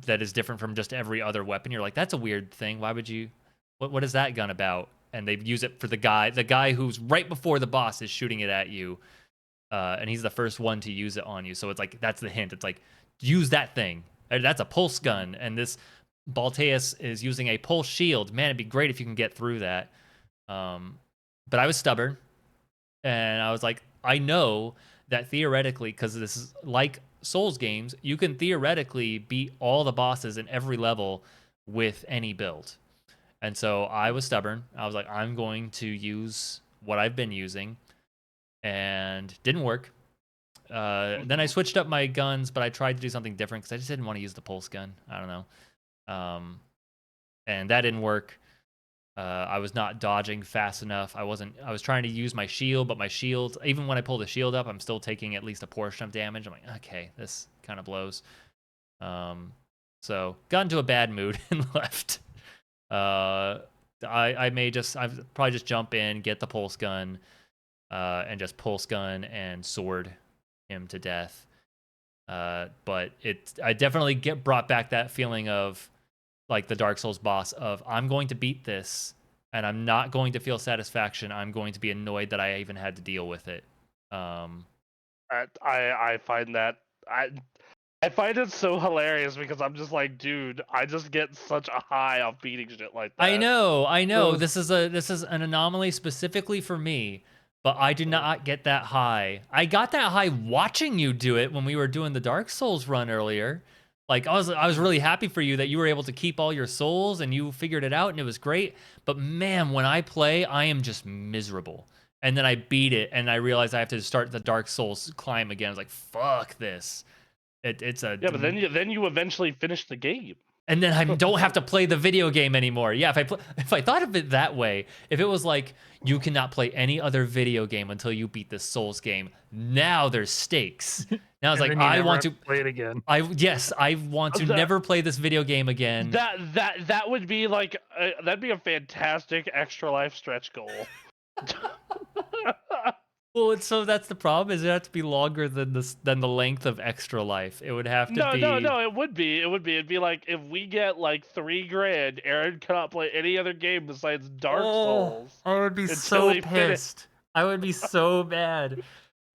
that is different from just every other weapon. You're like, that's a weird thing. Why would you? What is that gun about? And they use it for the guy who's right before the boss is shooting it at you, and he's the first one to use it on you. So it's like, that's the hint. It's like, use that thing. That's a pulse gun, and this Balteus is using a pulse shield. Man, it'd be great if you can get through that. But I was stubborn, and I was like, I know that theoretically, because this is like Souls games, you can theoretically beat all the bosses in every level with any build. And so I was stubborn. I was like, I'm going to use what I've been using, and didn't work. Then I switched up my guns, but I tried to do something different because I just didn't want to use the pulse gun. I don't know. And that didn't work. I was not dodging fast enough. I was trying to use my shield, but my shield, even when I pull the shield up, I'm still taking at least a portion of damage. I'm like, okay, this kind of blows. So got into a bad mood and left. I'd probably just jump in, get the pulse gun, and just pulse gun and sword him to death. But I definitely brought back that feeling of like the Dark Souls boss of, I'm going to beat this, and I'm not going to feel satisfaction. I'm going to be annoyed that I even had to deal with it. I find that I find it so hilarious, because I'm just like, dude, I just get such a high off beating shit like that. I know. This is an anomaly specifically for me, but I did not get that high. I got that high watching you do it when we were doing the Dark Souls run earlier. Like, I was really happy for you that you were able to keep all your souls and you figured it out, and it was great. But man, when I play, I am just miserable. And then I beat it, and I realized I have to start the Dark Souls climb again. I was like, fuck this. It's a Yeah, but then you eventually finish the game. and then I don't have to play the video game anymore. Yeah, if I thought of it that way, if it was like you cannot play any other video game until you beat the Souls game, now there's stakes. Now it's like I want to play it again. I want to never play this video game again. That would be like that'd be a fantastic extra life stretch goal. Well, so that's the problem. Is it have to be longer than the length of Extra Life? It would have to be. No. It would be. It'd be like if we get like $3,000, Aaron cannot play any other game besides Dark Souls. I would be so pissed. I would be so mad,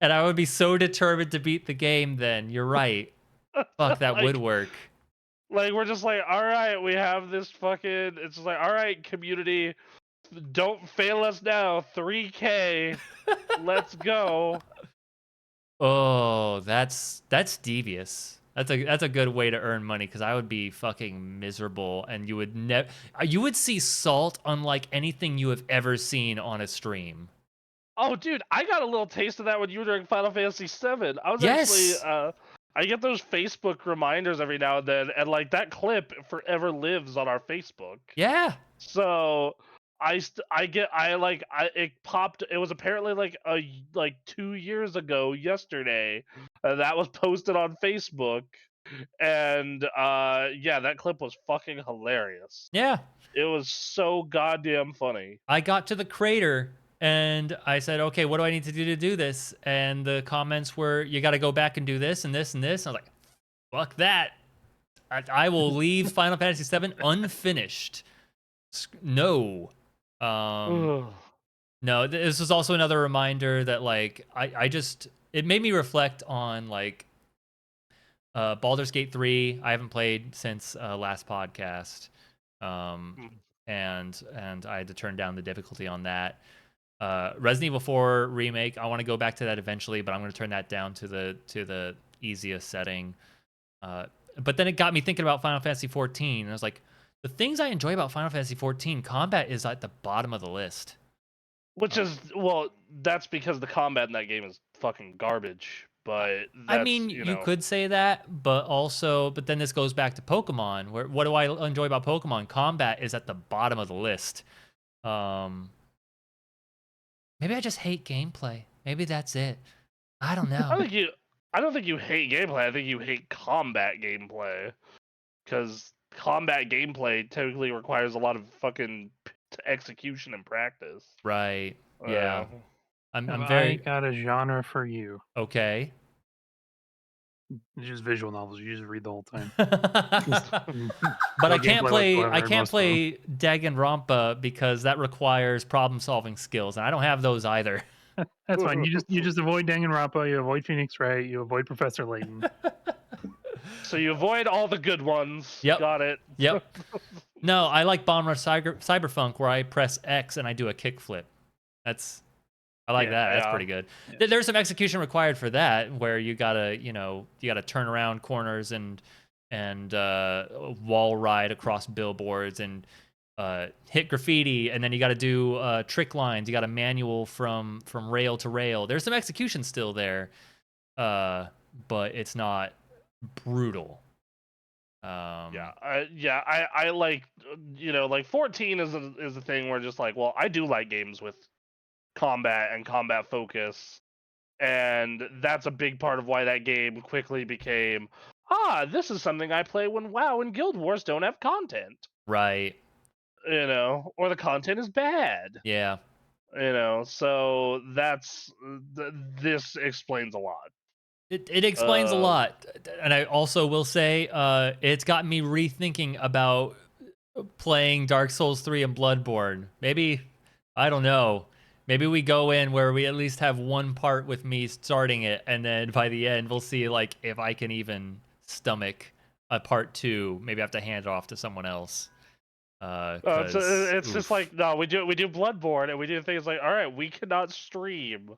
and I would be so determined to beat the game. Then you're right. Fuck, that would work. Like we're just like, all right, we have this fucking. It's just like, all right, community. Don't fail us now. 3K. Let's go. Oh, that's devious. That's a good way to earn money because I would be fucking miserable, and you would see salt unlike anything you have ever seen on a stream. Oh, dude, I got a little taste of that when you were doing Final Fantasy VII. I was actually I get those Facebook reminders every now and then, and like that clip forever lives on our Facebook. Yeah. So it popped. It was apparently like 2 years ago yesterday. That was posted on Facebook, and yeah, that clip was fucking hilarious. Yeah. It was so goddamn funny. I got to the crater and I said, okay, what do I need to do to do this? And the comments were, you got to go back and do this and this and this. I was like, fuck that. I will leave Final Fantasy VII unfinished. No. No, this was also another reminder that like it made me reflect on like Baldur's Gate 3. I haven't played since last podcast. And I had to turn down the difficulty on that. Resident Evil 4 remake, I want to go back to that eventually, but I'm going to turn that down to the easiest setting. But then it got me thinking about Final Fantasy 14, and I was like, the things I enjoy about Final Fantasy 14, combat is at the bottom of the list. Which is, well, that's because the combat in that game is fucking garbage. But I mean, you could say that, but then this goes back to Pokemon. What do I enjoy about Pokemon? Combat is at the bottom of the list. Maybe I just hate gameplay. Maybe that's it. I don't know. I don't think you hate gameplay. I think you hate combat gameplay, because combat gameplay typically requires a lot of fucking execution and practice. Right. Yeah. I'm I got a genre for you. Okay. It's just visual novels. You just read the whole time. But I can't play Danganronpa because that requires problem-solving skills, and I don't have those either. That's fine. You just avoid Danganronpa, you avoid Phoenix Wright, you avoid Professor Layton. So you avoid all the good ones. Yep. Got it. Yep. No, I like Bomb Rush Cyberpunk, where I press X and I do a kickflip. I like that. That's pretty good. Yeah. There's some execution required for that, where you gotta turn around corners and wall ride across billboards and hit graffiti, and then you got to do trick lines. You got to manual from rail to rail. There's some execution still there, but it's not brutal. I like, like 14 is a thing where just like, well, I do like games with combat and combat focus, and that's a big part of why that game quickly became, this is something I play when WoW and Guild Wars don't have content. Right. Or the content is bad. Yeah. So this explains a lot. It explains a lot. And I also will say it's gotten me rethinking about playing Dark Souls 3 and Bloodborne. Maybe, I don't know. Maybe we go in where we at least have one part with me starting it, and then by the end we'll see like if I can even stomach a part 2. Maybe I have to hand it off to someone else. It's just like, no, we do Bloodborne, and we do things like, all right, we cannot stream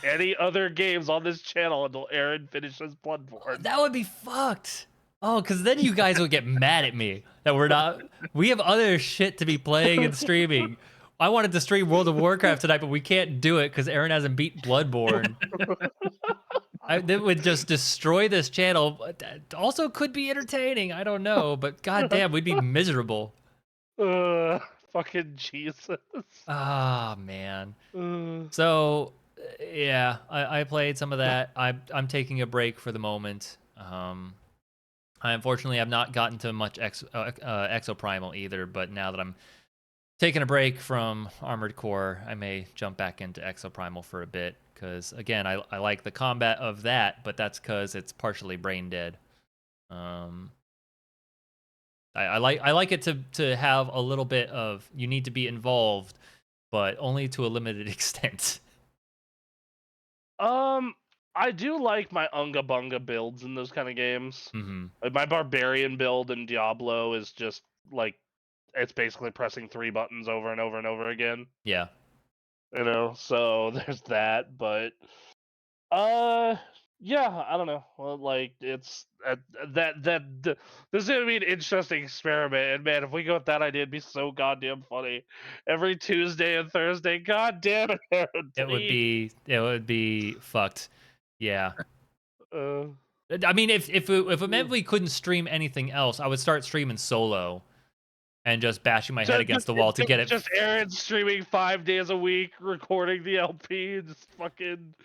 any other games on this channel until Aaron finishes Bloodborne. That would be fucked. Oh, because then you guys would get mad at me that we have other shit to be playing and streaming. I wanted to stream World of Warcraft tonight, but we can't do it because Aaron hasn't beat Bloodborne. That would just destroy this channel. But that also could be entertaining. I don't know, but goddamn, we'd be miserable. Fucking Jesus. Ah, man. Uh, So, yeah, I played some of that. I'm taking a break for the moment. I unfortunately have not gotten to much Exoprimal either, but now that I'm taking a break from Armored Core, I may jump back into Exoprimal for a bit, because, again, I like the combat of that, but that's because it's partially brain dead. I like it to have a little bit of, you need to be involved, but only to a limited extent. I do like my Unga Bunga builds in those kind of games. Mm-hmm. Like my Barbarian build in Diablo is just like it's basically pressing 3 buttons over and over and over again. Yeah. You know, so there's that, but yeah, I don't know. Well, like it's this is gonna be an interesting experiment, and man, if we go with that idea, it'd be so goddamn funny. Every Tuesday and Thursday, god damn it, It would be fucked. Yeah. Uh, I mean, if it meant we couldn't stream anything else, I would start streaming solo and just bashing my head against the wall to get it. Just Aaron streaming 5 days a week, recording the LP, just fucking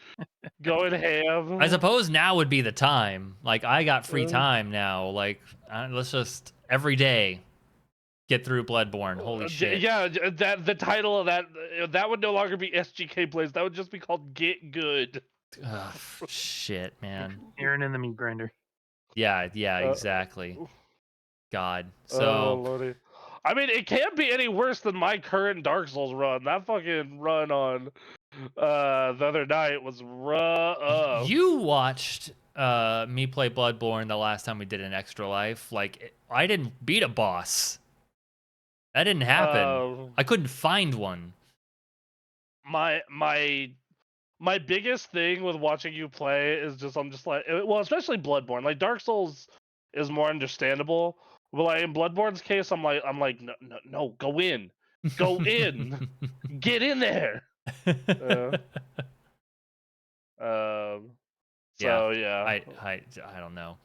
going ham. I suppose now would be the time. Like, I got free time now. Like, let's just every day get through Bloodborne. Holy shit. Yeah, that the title of that would no longer be SGK Plays. That would just be called Get Good. Ugh, shit, man. Aaron and the meat grinder. Yeah, exactly. God. Oh, So, Lordy. I mean, it can't be any worse than my current Dark Souls run. That fucking run on the other night was rough. you watched me play Bloodborne the last time we did an Extra Life. Like, I didn't beat a boss. That didn't happen. I couldn't find one. My biggest thing with watching you play is just I'm just like, well, especially Bloodborne. Like Dark Souls is more understandable, but like in Bloodborne's case, I'm like no, go in, get in there. So yeah, I don't know.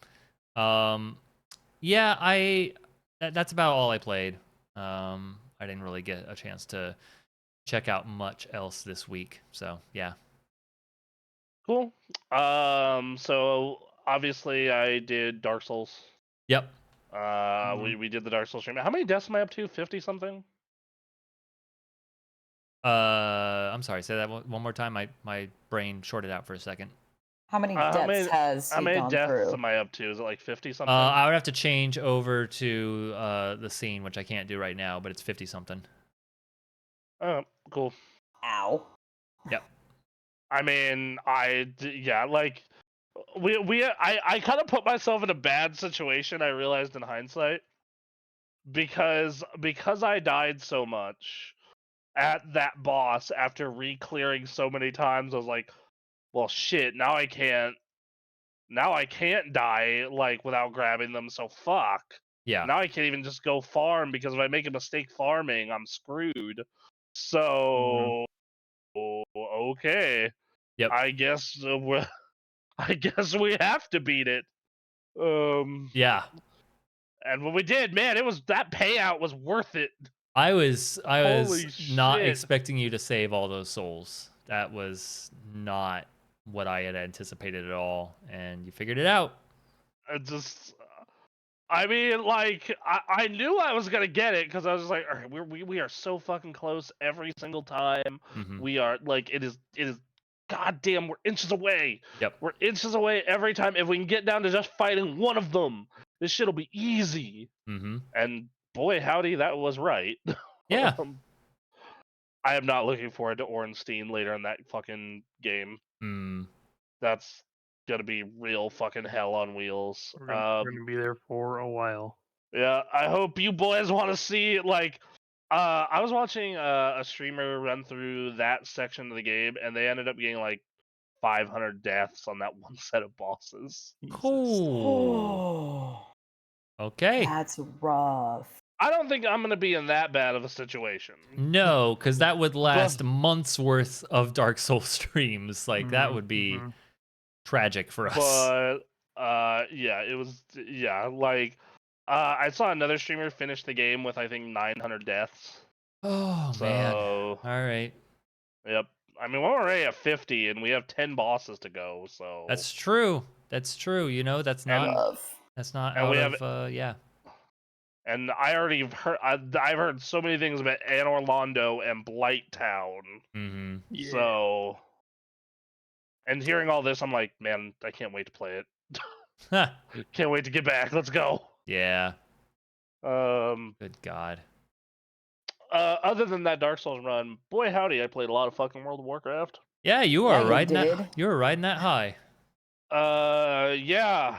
Yeah, that's about all I played. I didn't really get a chance to check out much else this week. So yeah. Cool. So obviously I did Dark Souls. Yep. We did the Dark Souls stream. How many deaths am I up to? 50 something? I'm sorry. Say that one more time. My brain shorted out for a second. How many deaths has how he many gone deaths through? am I up to? Is it like 50 something? I would have to change over to the scene, which I can't do right now, but it's 50 something. Oh, cool. Ow. Yep. I mean, I kind of put myself in a bad situation. I realized in hindsight because I died so much at that boss after re-clearing so many times. I was like, well, shit. Now I can't die like without grabbing them. So fuck. Yeah. Now I can't even just go farm because if I make a mistake farming, I'm screwed. So okay. Yep. I guess we have to beat it. Yeah. And when we did, man, that payout was worth it. I was Holy not shit. expecting you to save all those souls. That was not what I had anticipated at all, and you figured it out. I mean, like, I knew I was gonna get it because I was just like, all right, we are so fucking close every single time. Mhm. We are like, it is. Goddamn, we're inches away. Yep. We're inches away every time. If we can get down to just fighting one of them, this shit'll be easy. Mm-hmm. And boy, howdy, that was right. Yeah. I am not looking forward to Ornstein later in that fucking game. That's gonna be real fucking hell on wheels. We're gonna be there for a while. Yeah, I hope you boys want to see like. I was watching a streamer run through that section of the game, and they ended up getting like 500 deaths on that one set of bosses. Cool. Okay. That's rough. I don't think I'm gonna be in that bad of a situation. No, because that would last months worth of Dark Souls streams. Like that would be tragic for us. But yeah, it was like I saw another streamer finish the game with I think 900 deaths. Oh man. So All right. yep. I mean, we're already at 50 and we have 10 bosses to go. So That's true. That's true. You know, that's not and out we have of yeah. and I already heard I've heard so many things about Anne Orlando and Blight Town. Mm-hmm. Yeah. So and hearing all this, I'm like, man, I can't wait to play it. Can't wait to get back. Let's go. Yeah. Um, Good God. other than that Dark Souls run, boy howdy, I played a lot of fucking World of Warcraft. Yeah, you Yeah, are you riding that. did. You were riding that high. Yeah.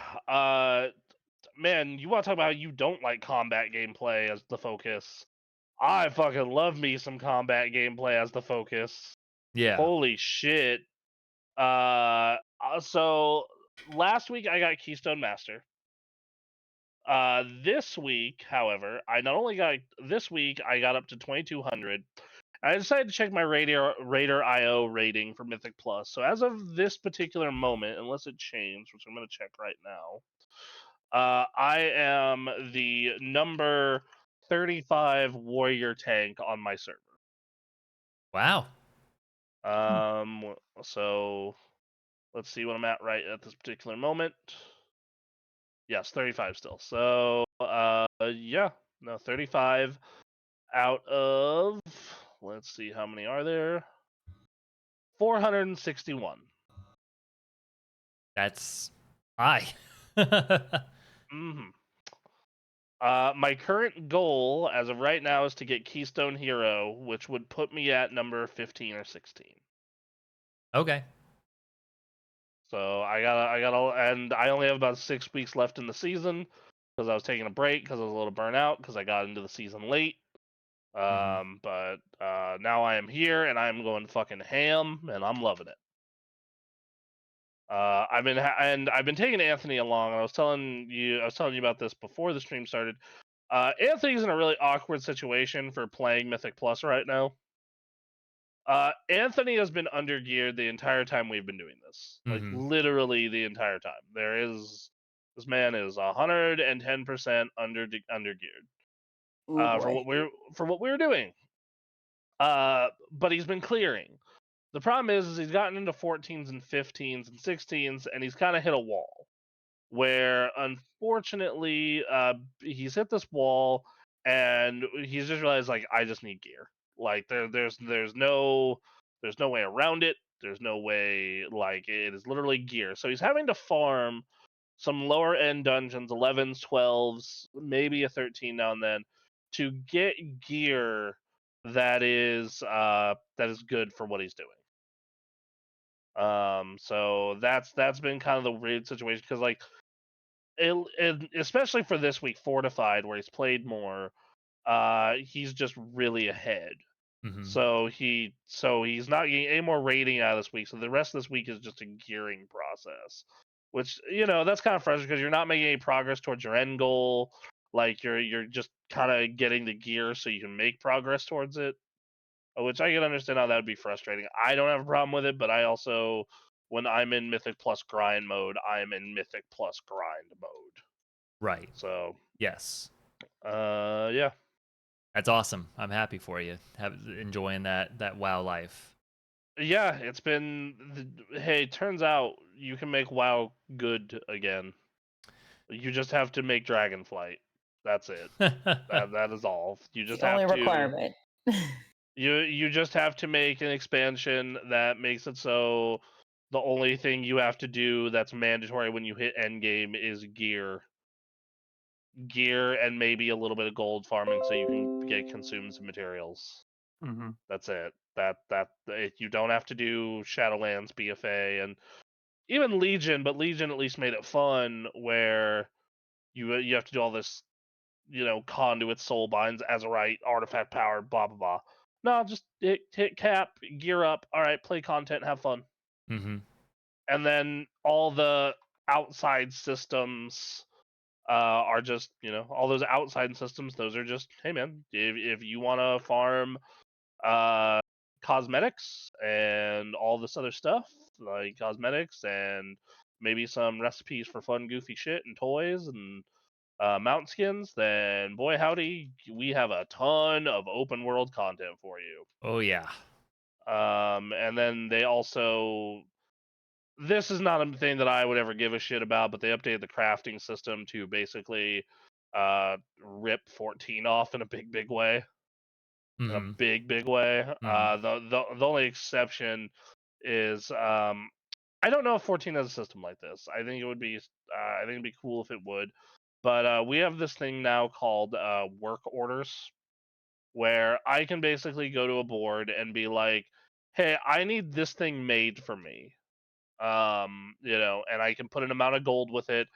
Man, you want to talk about how you don't like combat gameplay as the focus? I fucking love me some combat gameplay as the focus. Yeah. Holy shit. So last week I got Keystone Master. This week, however, I got up to 2200. I decided to check my Raider IO rating for Mythic Plus. So as of this particular moment, unless it changed, which I'm going to check right now, I am the number 35 warrior tank on my server. Wow. So let's see what I'm at right at this particular moment. Yes, 35 still. So, yeah, no, 35 out of, let's see, how many are there? 461. That's high. Mm-hmm. My current goal as of right now is to get Keystone Hero, which would put me at number 15 or 16. Okay. So I gotta, and I only have about 6 weeks left in the season because I was taking a break because I was a little burnt out because I got into the season late. But now I am here and I am going fucking ham and I'm loving it. I've been taking Anthony along. And I was telling you about this before the stream started. Anthony's in a really awkward situation for playing Mythic Plus right now. Anthony has been undergeared the entire time we've been doing this. Like literally the entire time. This man is 110% undergeared. For what we were doing. But he's been clearing. The problem is he's gotten into 14s and 15s and 16s, and he's kind of hit a wall. Where unfortunately, he's hit this wall, and he's just realized like I just need gear. Like there's no way around it. There's no way, like it is literally gear. So he's having to farm some lower end dungeons, 11s, 12s, maybe a 13 now and then, to get gear that is good for what he's doing. So that's been kind of the weird situation because like especially for this week, Fortified, where he's played more, he's just really ahead. So he's not getting any more rating out of this week. So the rest of this week is just a gearing process, which that's kind of frustrating because you're not making any progress towards your end goal. Like you're just kind of getting the gear so you can make progress towards it, which I can understand how that would be frustrating. I don't have a problem with it, but I also, when I'm in Mythic Plus grind mode, I'm in Mythic Plus grind mode. Right. So yes. Yeah. That's awesome. I'm happy for you. Enjoying that WoW life. Yeah, it's been. Hey, turns out you can make WoW good again. You just have to make Dragonflight. That's it. that is all. You just have only to. Requirement. You just have to make an expansion that makes it so the only thing you have to do that's mandatory when you hit endgame is gear, and maybe a little bit of gold farming so you can get consumes materials. That's it. You don't have to do Shadowlands BFA and even Legion, but Legion at least made it fun where you have to do all this, conduit, soul binds, Azerite, artifact power, blah blah blah. No, just hit cap, gear up. All right, play content, have fun. And then all the outside systems are just, all those outside systems. Those are just, hey man, if you want to farm cosmetics and all this other stuff, like cosmetics and maybe some recipes for fun, goofy shit and toys and mount skins, then boy howdy, we have a ton of open world content for you. Oh yeah. And then they also, this is not a thing that I would ever give a shit about, but they updated the crafting system to basically rip 14 off in a big way. In a Mm-hmm. big way. Mm-hmm. The only exception is I don't know if 14 has a system like this. I think it'd be cool if it would. But we have this thing now called work orders, where I can basically go to a board and be like, "Hey, I need this thing made for me." And I can put an amount of gold with it,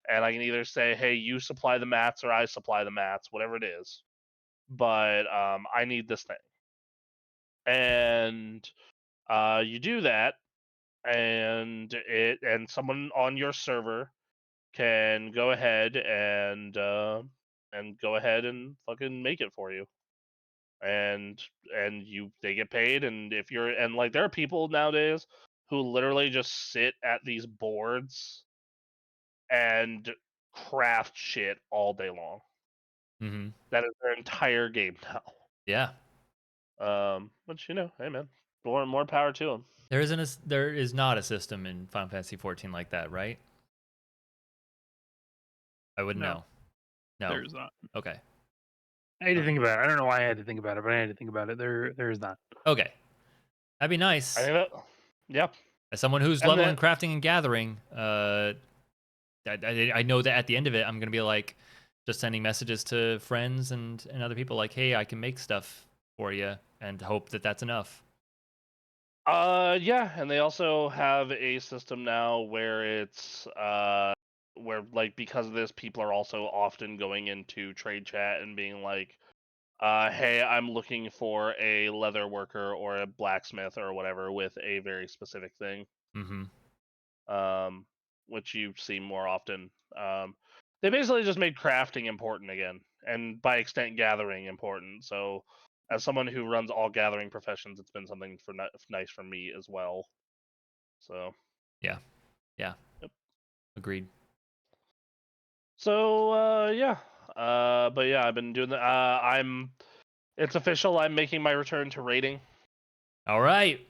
and I can either say, "Hey, you supply the mats," or "I supply the mats," whatever it is. But I need this thing, and you do that, and someone on your server can go ahead and go ahead and fucking make it for you, and they get paid. And if you're and like there are people nowadays who literally just sit at these boards and craft shit all day long. Mm-hmm. That is their entire game now. Yeah. Which hey man, more power to them. There is not a system in Final Fantasy 14 like that, right? I wouldn't No. know. No. There's not. Okay. I had to think about it. I don't know why I had to think about it, but I had to think about it. There is not. Okay. That'd be nice. I think that, yep. As someone who's And leveling, then- crafting, and gathering, I know that at the end of it, I'm gonna be like, just sending messages to friends and other people like, "Hey, I can make stuff for you," and hope that that's enough. Yeah, and they also have a system now where it's where like because of this, people are also often going into trade chat and being like, hey, I'm looking for a leather worker or a blacksmith or whatever with a very specific thing. Mm-hmm. Which you see more often. They basically just made crafting important again, and by extent, gathering important. So, as someone who runs all gathering professions, it's been something nice for me as well. So, Yeah. Yep. Agreed. So, yeah. But yeah, I've been doing the. It's official. I'm making my return to raiding. All right.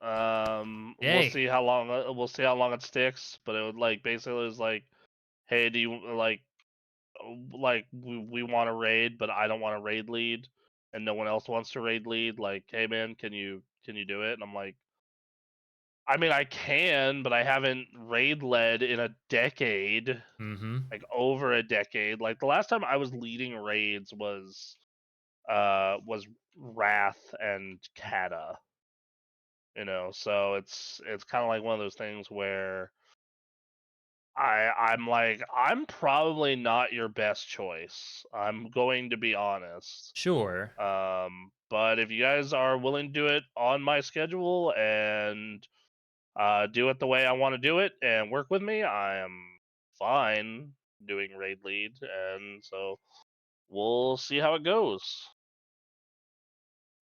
We'll Yay. see how long. We'll see how long it sticks. But it would basically it was like, hey, do you like we want to raid, but I don't want to raid lead, and no one else wants to raid lead. Like, hey man, can you do it? And I'm like, I mean, I can, but I haven't raid led in a decade, Mm-hmm. like over a decade. Like the last time I was leading raids was Wrath and Kata. So it's kind of like one of those things where I'm like, I'm probably not your best choice. I'm going to be honest. Sure. But if you guys are willing to do it on my schedule and do it the way I want to do it and work with me, I am fine doing raid lead, and so we'll see how it goes.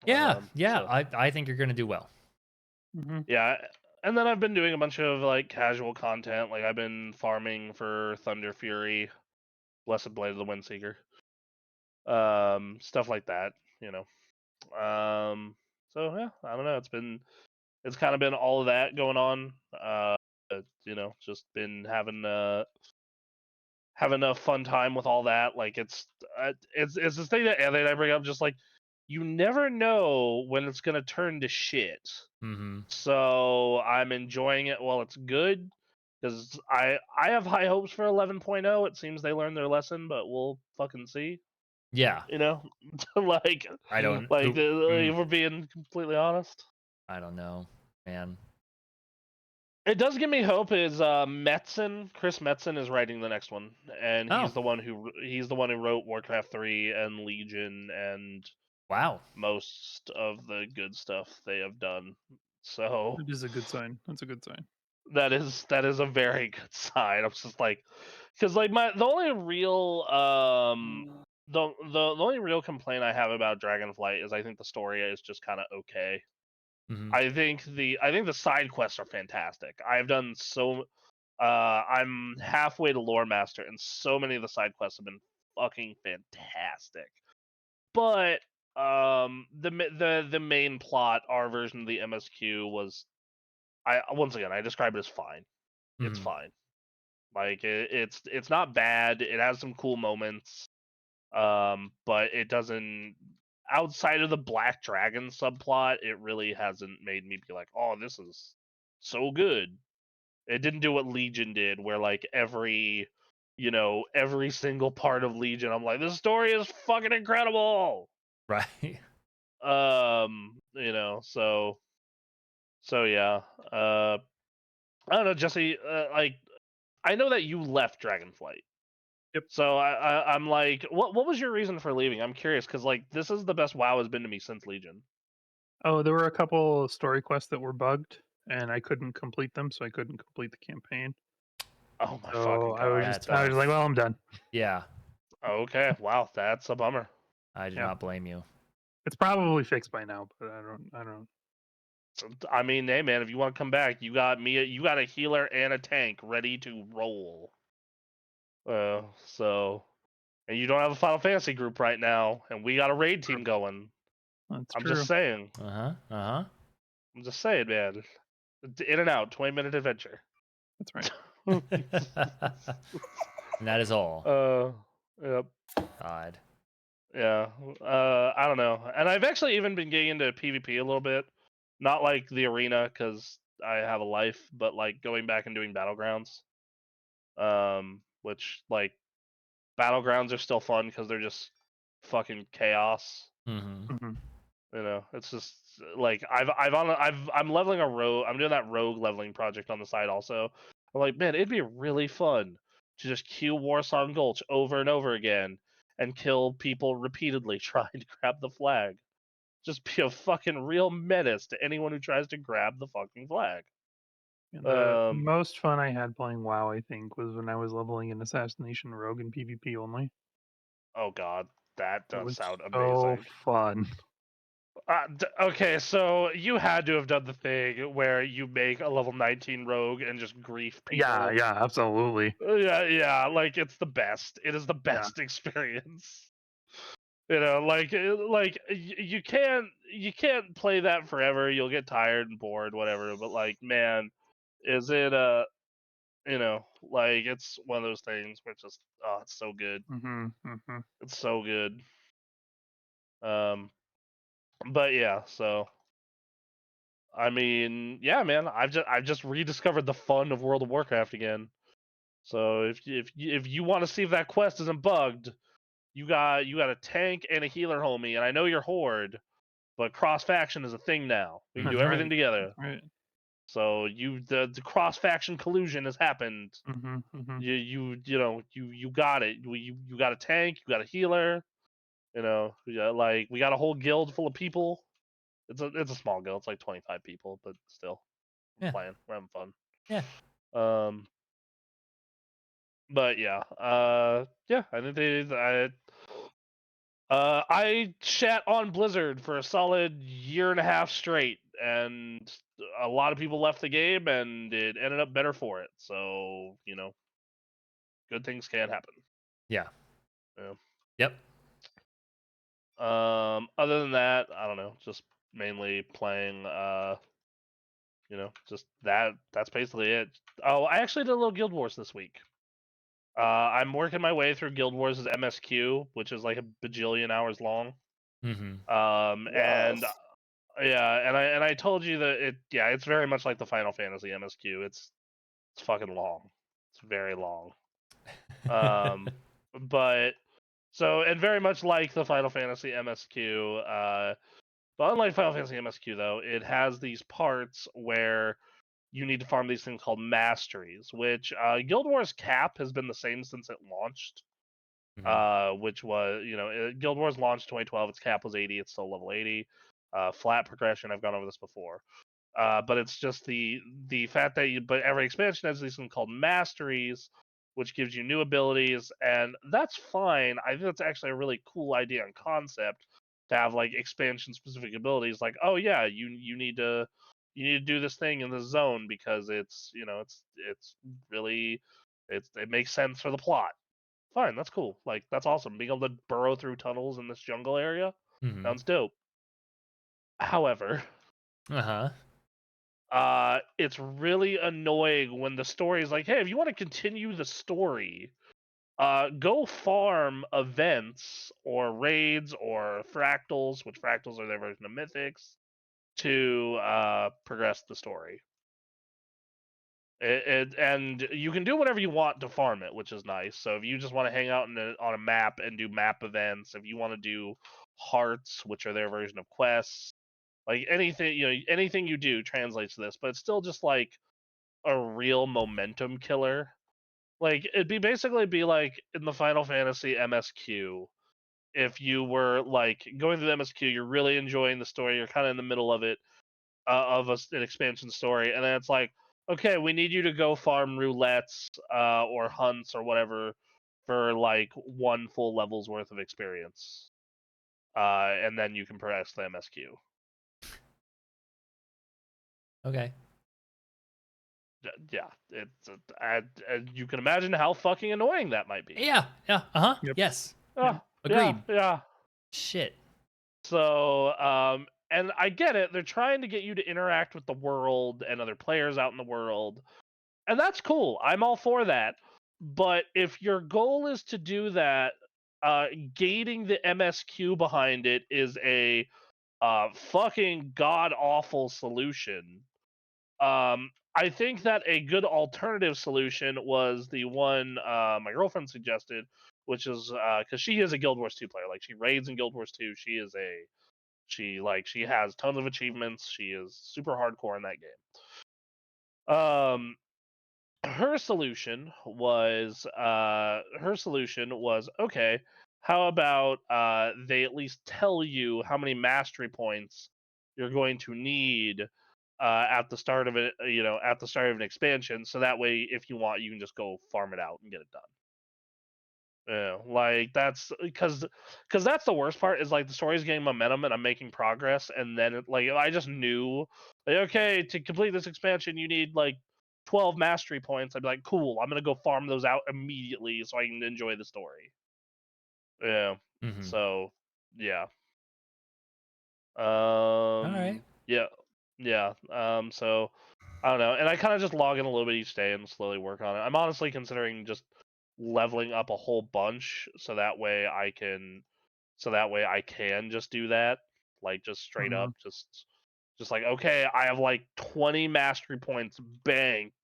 Yeah. So, I think you're gonna do well. Mm-hmm. yeah. And then I've been doing a bunch of like casual content. Like I've been farming for Thunder Fury, Blessed Blade of the Windseeker, stuff like that. So yeah, I don't know. It's kind of been all of that going on. Just been having a fun time with all that. Like it's this thing that I bring up. Just like you never know when it's gonna turn to shit. Mm-hmm. So I'm enjoying it while it's good, because I have high hopes for 11.0. It seems they learned their lesson, but we'll fucking see. Yeah. Like I don't. if we're being completely honest. I don't know, man. It does give me hope. Is Chris Metzen is writing the next one, and Oh. he's the one who wrote Warcraft 3 and Legion and Wow. most of the good stuff they have done. So It is a good sign. That's a good sign. that is a very good sign. I'm just like, because like the only real the only real complaint I have about Dragonflight is I think the story is just kind of okay. Mhm. I think the side quests are fantastic. I've done so. I'm halfway to lore master, and so many of the side quests have been fucking fantastic. But the main plot, our version of the MSQ was, I describe it as fine. It's Mhm. fine. Like it's not bad. It has some cool moments. But it doesn't. Outside of the Black Dragon subplot, it really hasn't made me be like, oh, this is so good. It didn't do what Legion did, where like every single part of Legion, I'm like, this story is fucking incredible. Right. So yeah. I don't know, Jesse. Like, I know that you left Dragonflight. Yep. So I'm like, what was your reason for leaving? I'm curious because like this is the best WoW has been to me since Legion. Oh, there were a couple story quests that were bugged, and I couldn't complete them, so I couldn't complete the campaign. Oh my So fucking I was god. That's I was rough. like, well, I'm done. Yeah, Okay, wow, that's a bummer. I do Yeah. not blame you. It's probably fixed by now, but I don't. I mean, hey man, if you want to come back, you got me. You got a healer and a tank ready to roll. So, and you don't have a Final Fantasy group right now, and we got a raid team going. That's I'm true. just saying. Uh-huh. I'm just saying, man. In and out, 20-minute adventure. That's right. And that is all. Yep. God. Yeah. I don't know. And I've actually even been getting into PvP a little bit. Not like the arena because I have a life, but like going back and doing battlegrounds. Which like battlegrounds are still fun because they're just fucking chaos. Mm-hmm. Hmm. It's just like I'm leveling a rogue. I'm doing that rogue leveling project on the side also. I'm like, man, it'd be really fun to just queue Warsong Gulch over and over again and kill people repeatedly trying to grab the flag. Just be a fucking real menace to anyone who tries to grab the fucking flag. And the Um, most fun I had playing WoW, I think, was when I was leveling an assassination rogue in PvP only. oh god, that It does was sound so amazing. fun. Okay, so you had to have done the thing where you make a level 19 rogue and just grief Yeah, people. yeah, absolutely. Yeah, like it's the best. It is the Yeah. best experience. You can't play that forever. You'll get tired and bored, whatever. But like, man, is it like it's one of those things where it's just it's so good. Hmm. Hmm. It's so good. Um, but yeah, so I mean, yeah, man, I've just rediscovered the fun of World of Warcraft again. So if you want to see if that quest isn't bugged, you got a tank and a healer homie, and I know you're horde, but cross faction is a thing now. We can do That's everything right. together. That's right. So the cross faction collusion has happened. Hmm. Hmm. You got it. You got a tank, you got a healer. Like we got a whole guild full of people. It's a small guild. It's like 25 people, but still, we're Yeah. playing. We're having fun. Yeah. Um, but yeah, yeah. I think I shat on Blizzard for a solid year and a half straight, and a lot of people left the game, and it ended up better for it. So good things can happen. Yeah. Yeah. Yep. Other than that, I don't know. Just mainly playing. Just that's basically it. Oh, I actually did a little Guild Wars this week. I'm working my way through Guild Wars' MSQ, which is like a bajillion hours long. Mm-hmm. And yeah, and I told you that it's very much like the Final Fantasy MSQ. It's fucking long. It's very long. But so and very much like the Final Fantasy MSQ, but unlike Final Fantasy MSQ though, it has these parts where you need to farm these things called masteries, which Guild Wars cap has been the same since it launched. Which was, Guild Wars launched 2012. Its cap was 80. It's still level 80. Flat progression. I've gone over this before. But it's just the fact that but every expansion has these things called masteries, which gives you new abilities, and that's fine. I think that's actually a really cool idea and concept. to have like expansion specific abilities. Like, oh yeah, you need to do this thing in this zone because it's really it makes sense for the plot. Fine, that's cool. Like that's awesome. Being able to burrow through tunnels in this jungle area sounds dope. However, it's really annoying when the story is like, hey, if you want to continue the story, go farm events or raids or fractals, which fractals are their version of mythics, to progress the story. And you can do whatever you want to farm it, which is nice. So if you just want to hang out on a map and do map events, if you want to do hearts, which are their version of quests, like anything you do translates to this, but it's still just like a real momentum killer. Like it'd basically be like in the Final Fantasy MSQ. If you were like going through the MSQ, you're really enjoying the story, you're kind of in the middle of it, of an expansion story, and then it's like, okay, we need you to go farm roulettes or hunts or whatever for like 1 full level's worth of experience, and then you can progress the MSQ. Okay. Yeah, it's you can imagine how fucking annoying that might be. Yeah. Yep. Yes. Agreed. Agreed. Yeah. Shit. So, and I get it. They're trying to get you to interact with the world and other players out in the world, and that's cool. I'm all for that. But if your goal is to do that, gating the MSQ behind it is a fucking god awful solution. I think that a good alternative solution was the one my girlfriend suggested, which is because she is a Guild Wars 2 player. Like she raids in Guild Wars 2. She has tons of achievements. She is super hardcore in that game. Her solution was okay. How about they at least tell you how many mastery points you're going to need at the start of it, at the start of an expansion, so that way, if you want, you can just go farm it out and get it done. Yeah, like that's because that's the worst part is like the story's getting momentum and I'm making progress, and then like I just knew, like, okay, to complete this expansion, you need like 12 mastery points. I'd be like, cool, I'm gonna go farm those out immediately so I can enjoy the story. Yeah. So, yeah. All right. Yeah. So I don't know, and I kind of just log in a little bit each day and slowly work on it. I'm honestly considering just leveling up a whole bunch so that way I can just do that, like just straight up, just like, okay, I have like 20 mastery points banked.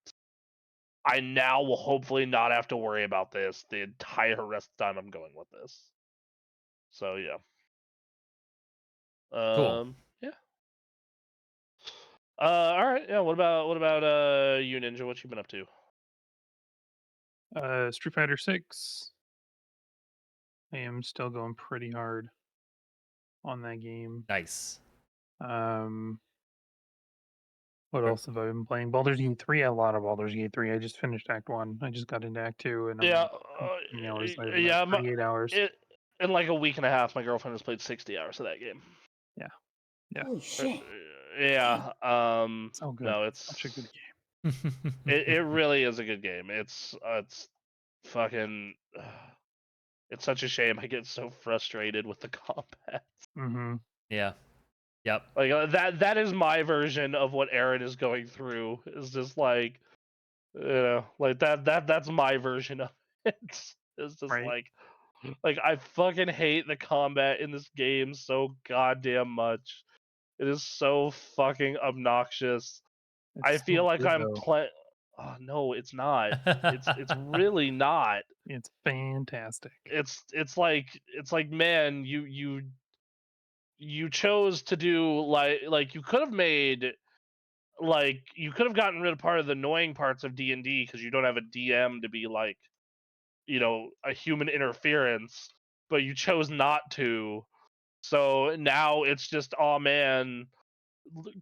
I now will hopefully not have to worry about this the entire rest of the time I'm going with this. So yeah. Cool. Yeah. All right. Yeah. What about you, Ninja? What you been up to? Street Fighter 6. I am still going pretty hard on that game. Nice. What else have I been playing? Baldur's Gate 3. A lot of Baldur's Gate 3. I just finished Act 1. I just got into Act 2, and Yeah. hours later, Yeah. 38 hours. In like a week and a half, my girlfriend has played 60 hours of that game. Yeah. Holy shit. Yeah. So good. No, it's such a good game. it really is a good game. It's fucking. It's such a shame. I get so frustrated with the combat. Yeah. Yep. Like that is my version of what Aaron is going through. Is just like, like that's my version of it. It's just Right. like I fucking hate the combat in this game so goddamn much. It is so fucking obnoxious. I It's feel so like good, I'm though. playing. Oh no, it's not. It's really not. It's fantastic. It's like man, you chose to do like you could have made you could have gotten rid of part of the annoying parts of D&D because you don't have a DM to be like, a human interference, but you chose not to. So now it's just, oh man,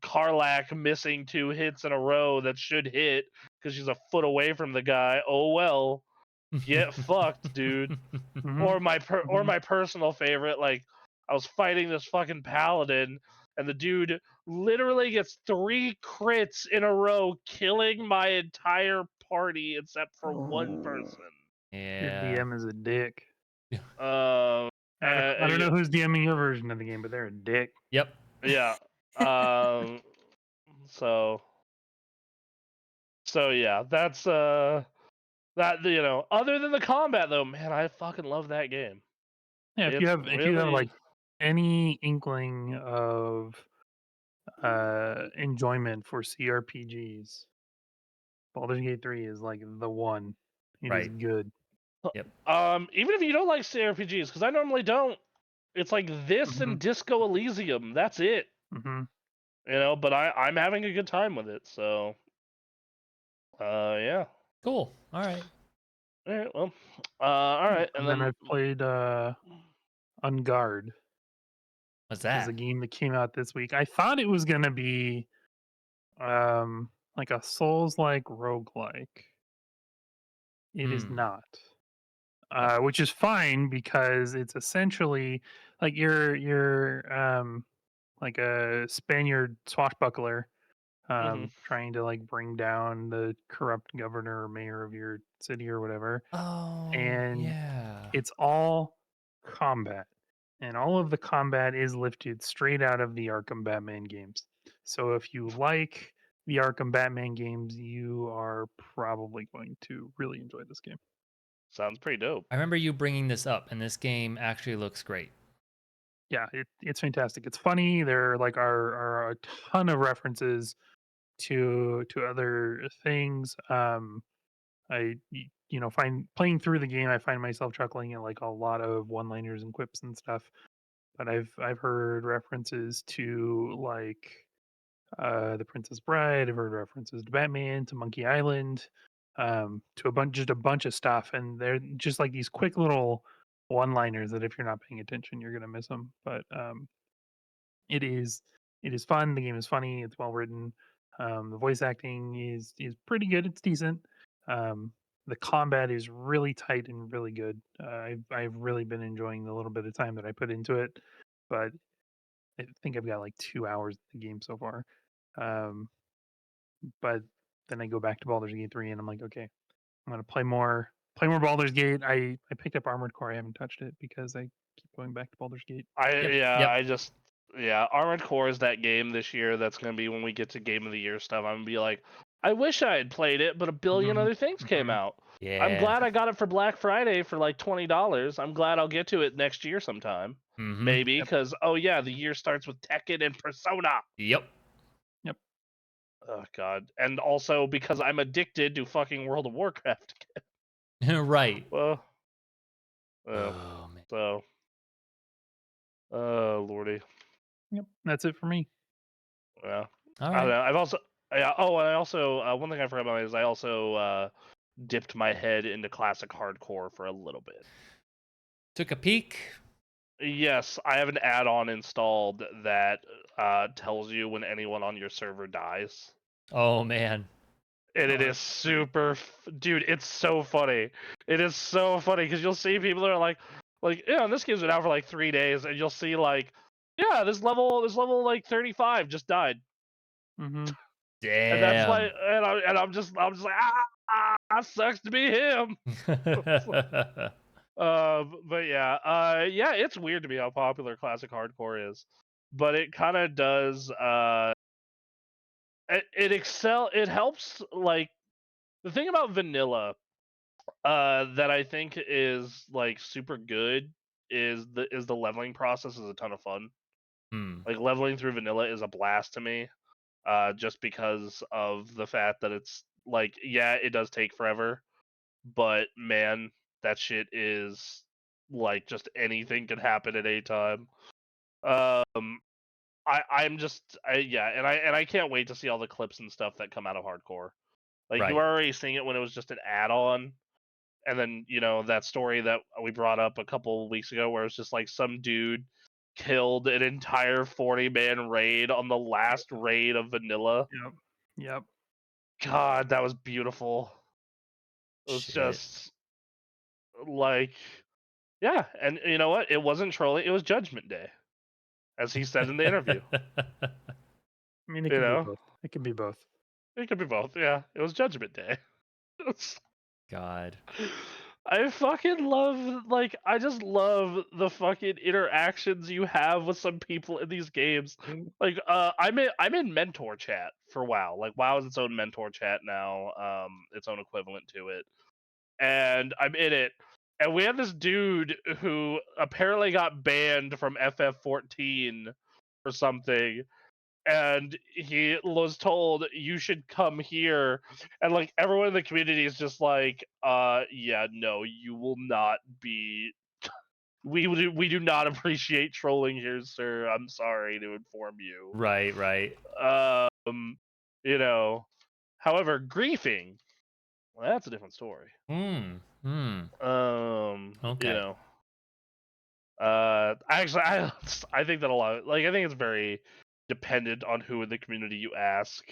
Karlak missing 2 hits in a row that should hit because she's a foot away from the guy. Oh well, get fucked, dude. Mhm. Or my personal favorite, like, I was fighting this fucking paladin, and the dude literally gets 3 crits in a row, killing my entire party except for one person. Your Yeah. DM is a dick. Uh, I don't know who's DMing your version of the game, but they're a dick. Yep. yeah. So yeah, that's that other than the combat though, man, I fucking love that game. Yeah, if you have like any inkling of enjoyment for CRPGs, Baldur's Gate 3 is like the one. It is Right. good. Yep. Even if you don't like CRPGs, because I normally don't, it's like this and Disco Elysium. That's it. Mm-hmm. But I'm having a good time with it. So, yeah. Cool. All right. All right. Well, all right. And then I've played Unguard, What's which is that? a game that came out this week. I thought it was gonna be like a Souls-like roguelike. It is not. Which is fine because it's essentially like you're like a Spaniard swashbuckler trying to like bring down the corrupt governor or mayor of your city or whatever. Oh, And yeah. it's all combat. And all of the combat is lifted straight out of the Arkham Batman games. So if you like the Arkham Batman games, you are probably going to really enjoy this game. Sounds pretty dope. I remember you bringing this up, and this game actually looks great. Yeah, it's fantastic. It's funny. There are a ton of references to other things. Find playing through the game, I find myself chuckling at like a lot of one-liners and quips and stuff. But I've heard references to like the Princess Bride. I've heard references to Batman, to Monkey Island, to a bunch of stuff, and they're just like these quick little one-liners that if you're not paying attention, you're gonna miss them. But it is fun. The game is funny. It's well written. The voice acting is pretty good. It's decent. The combat is really tight and really good. I've really been enjoying the little bit of time that I put into it, but I think I've got like 2 hours in the game so far. But then I go back to Baldur's Gate 3 and I'm like, okay, I'm gonna play more Baldur's Gate. I picked up Armored Core. I haven't touched it because I keep going back to Baldur's Gate. Armored Core is that game this year that's gonna be when we get to Game of the Year stuff. I'm gonna be like, I wish I had played it, but a billion other things came out. Yeah. I'm glad I got it for Black Friday for like $20. I'm glad I'll get to it next year sometime. Maybe, because the year starts with Tekken and Persona. Yep. Oh god. And also because I'm addicted to fucking World of Warcraft again. Right. Well, oh man. so lordy. Yep, that's it for me. Yeah. All I right. don't know. I've also one thing I forgot about is I also dipped my head into classic hardcore for a little bit. Took a peek. Yes, I have an add-on installed that tells you when anyone on your server dies. Oh man. And it is super, dude. It's so funny. It is so funny because you'll see people that are like, this game's been out for like 3 days, and you'll see like, this level like 35 just died. Mm-hmm. Damn. And that's like, and I'm just like, sucks to be him. But yeah, it's weird to me how popular classic hardcore is, but it kind of does. It helps. Like the thing about vanilla, that I think is like super good is the leveling process is a ton of fun. Like leveling through vanilla is a blast to me, just because of the fact that it's like, it does take forever, but man, that shit is like just anything can happen at any time. And I can't wait to see all the clips and stuff that come out of hardcore. Like Right. you were already seeing it when it was just an add-on, and then that story that we brought up a couple of weeks ago where it's just like some dude killed an entire 40-man raid on the last raid of vanilla. Yep. God, that was beautiful. It was Shit. just like, and you know what? It wasn't trolling. It was Judgment Day. as he said in the interview. I mean, it You could be know? both. It could be both. It could be both. Yeah, it was Judgment Day. God. I fucking love, like, I just love the fucking interactions you have with some people in these games. Like, I'm in mentor chat for WoW. Like, WoW is its own mentor chat now, its own equivalent to it. And I'm in it, and we have this dude who apparently got banned from FF14 or something, and he was told you should come here, and like everyone in the community is just like, yeah, no, you will not be. We do not appreciate trolling here, sir. I'm sorry to inform you. Right, right. You know, however, griefing, well, that's a different story. You Okay. know, I think that a lot, like, I think it's very dependent on who in the community you ask.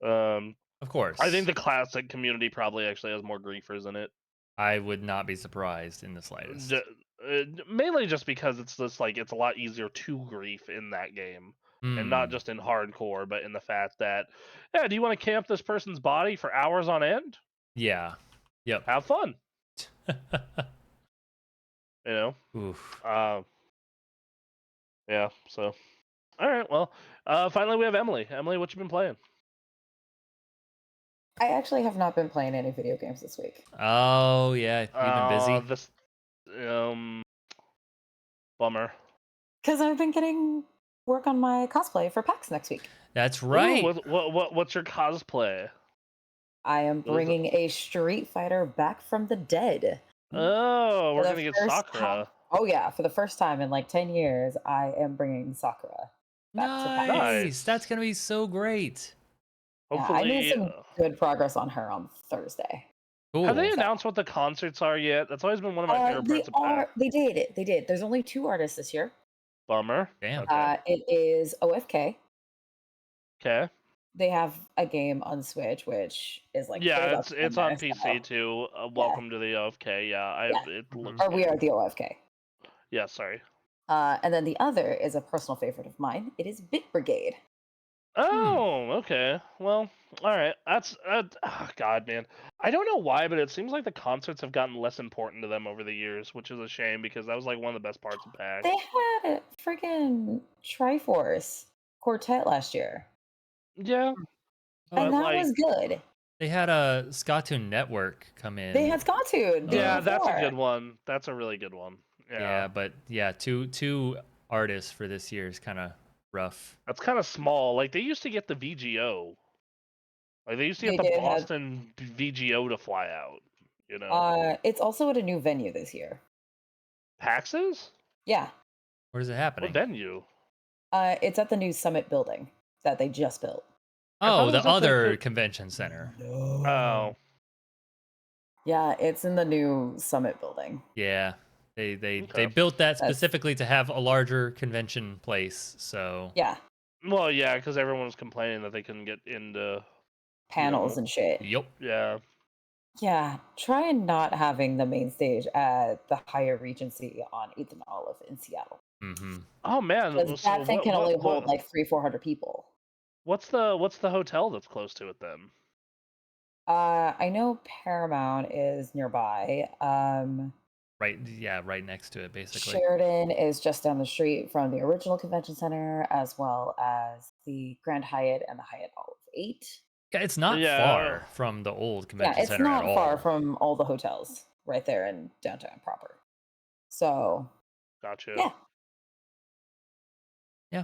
Of course. I think the classic community probably actually has more griefers in it. I would not be surprised in the slightest. Mainly just because it's just like it's a lot easier to grief in that game, and not just in hardcore, but in the fact that, yeah, do you want to camp this person's body for hours on end? Yeah. Yep. Have fun. You know. Oof. Yeah. So, all right. Well, finally we have Emily. Emily, what you been playing? I actually have not been playing any video games this week. Oh yeah, you've been busy. This, bummer. Because I've been getting work on my cosplay for PAX next week. That's right. Ooh, what's your cosplay? I am Those- bringing a Street Fighter back from the dead. Oh, we're For the gonna get first Sakura. time- Oh yeah, for the first time in like 10 years, I am bringing Sakura back to PAX. Nice. That's gonna be so great. Yeah, I made Hopefully, some good progress on her on Thursday. Cool. have they announced what the concerts are yet? That's always been one of my favorite parts of PAX. They did. There's only 2 artists this year. Bummer. Damn. Okay. It is OFK. Okay. They have a game on Switch, which is like Yeah, sold out it's to on them, so- PC too. Welcome to the OFK. Yeah, it looks. Or we good. are the OFK. Yeah, sorry. And then the other is a personal favorite of mine. It is Bit Brigade. Oh, okay. Well, all right. That's God, man. I don't know why, but it seems like the concerts have gotten less important to them over the years, which is a shame because that was like one of the best parts of PAX. They had a freaking Triforce quartet last year, Yeah. and But, that like, was good. They had a Scotoon Network come in. They had Scotoon. the year yeah, that's a before. good one. That's a really good one. Yeah, but yeah, two artists for this year is kind of rough. That's kind of small. Like, they used to get the VGO. Like, they used to get They the did have- Boston VGO to fly out. You know, It's also at a new venue this year. PAX's? Yeah. Where's it What happening? venue? It's at the new Summit building that they just built. I thought Oh, it the was at the other co- convention center. Oh, Yeah, it's in the new Summit building. Yeah. They Okay. built that That's- specifically to have a larger convention place. So Yeah, well, yeah, because everyone was complaining that they couldn't get into. panels and shit. yep. Yeah. Yeah, try not having the main stage at the Hyatt Regency on 8th and Olive in Seattle. Mm-hmm. Oh man, Because so that thing can only hold like 300-400 people. what's the hotel that's close to it then? I know Paramount is nearby. Right. Yeah. Right next to it, basically. Sheridan is just down the street from the original convention center, as well as the Grand Hyatt and the Hyatt Olive 8. Yeah, it's not Yeah. far from the old Yeah, convention it's center not at all. far from all the hotels right there in downtown proper. So, Gotcha. yeah.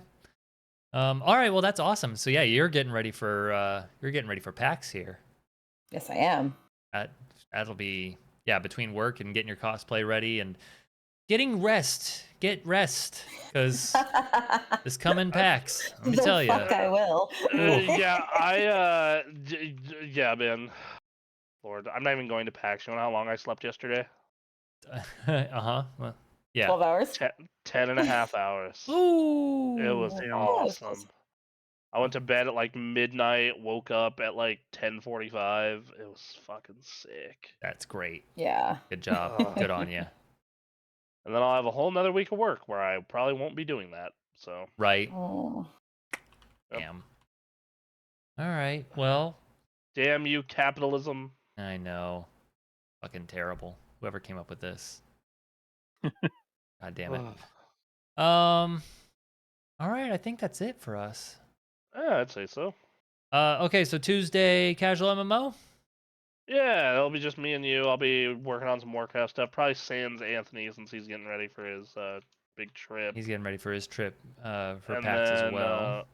All right. Well, that's awesome. So yeah, you're getting ready for PAX here. Yes, I am. That'll be between work and getting your cosplay ready and getting rest. Get rest because this coming PAX. Let me The tell you. fuck I will. Yeah, man. Lord, I'm not even going to PAX. You know how long I slept yesterday? Well, yeah. 12 hours? 10 and a half hours. Ooh. It was Damn. awesome. I went to bed at like midnight, woke up at like 10:45. It was fucking sick. That's great. Yeah. Good job. Good on you. And then I'll have a whole nother week of work where I probably won't be doing that. So Right. Oh. Yep. Damn. All right. Well, damn you, capitalism. I know. Fucking terrible. Whoever came up with this. God damn it. Ugh. All right. I think that's it for us. Yeah, I'd say so. Okay. So Tuesday, casual MMO. Yeah, it'll be just me and you. I'll be working on some Warcraft stuff. Probably sans Anthony since he's getting ready for his big trip. He's getting ready for his trip for And PAX as then, well.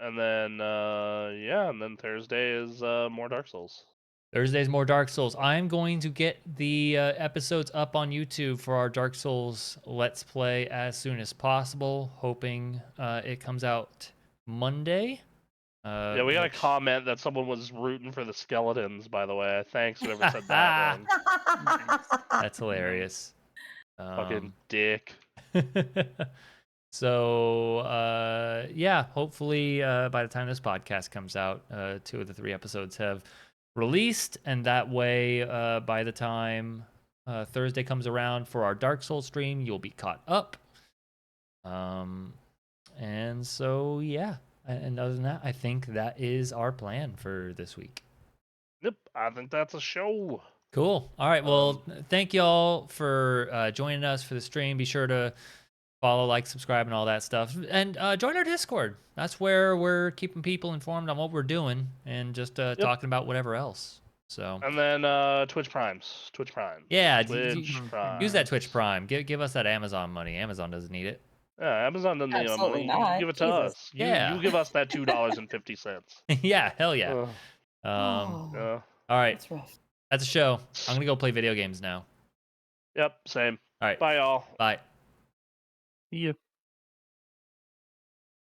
yeah, and then Thursday is more Dark Souls. Thursday's more Dark Souls. I'm going to get the episodes up on YouTube for our Dark Souls Let's Play as soon as possible, hoping it comes out Monday. Yeah, we got a which- comment that someone was rooting for the skeletons, by the way. Thanks, whoever said that one. That's hilarious. Fucking dick. So, yeah, hopefully by the time this podcast comes out, 2 of the 3 episodes have released. And that way, by the time Thursday comes around for our Dark Souls stream, you'll be caught up. And so, yeah. And other than that, I think that is our plan for this week. Yep, I think that's a show. Cool. All right. Well, thank y'all for joining us for the stream. Be sure to follow, like, subscribe, and all that stuff. And join our Discord. That's where we're keeping people informed on what we're doing and just talking about whatever else. So. And then Twitch Primes. Yeah, Twitch Primes. use that Twitch Prime. Give us that Amazon money. Amazon doesn't need it. Yeah, Amazon doesn't need our Absolutely money. not. Give it to Jesus. us. Yeah. You give us that $2.50. Yeah, hell yeah. Oh, All right, that's rough. that's a show. I'm gonna go play video games now. Yep, same. All right, Bye, y'all. bye. Yeah.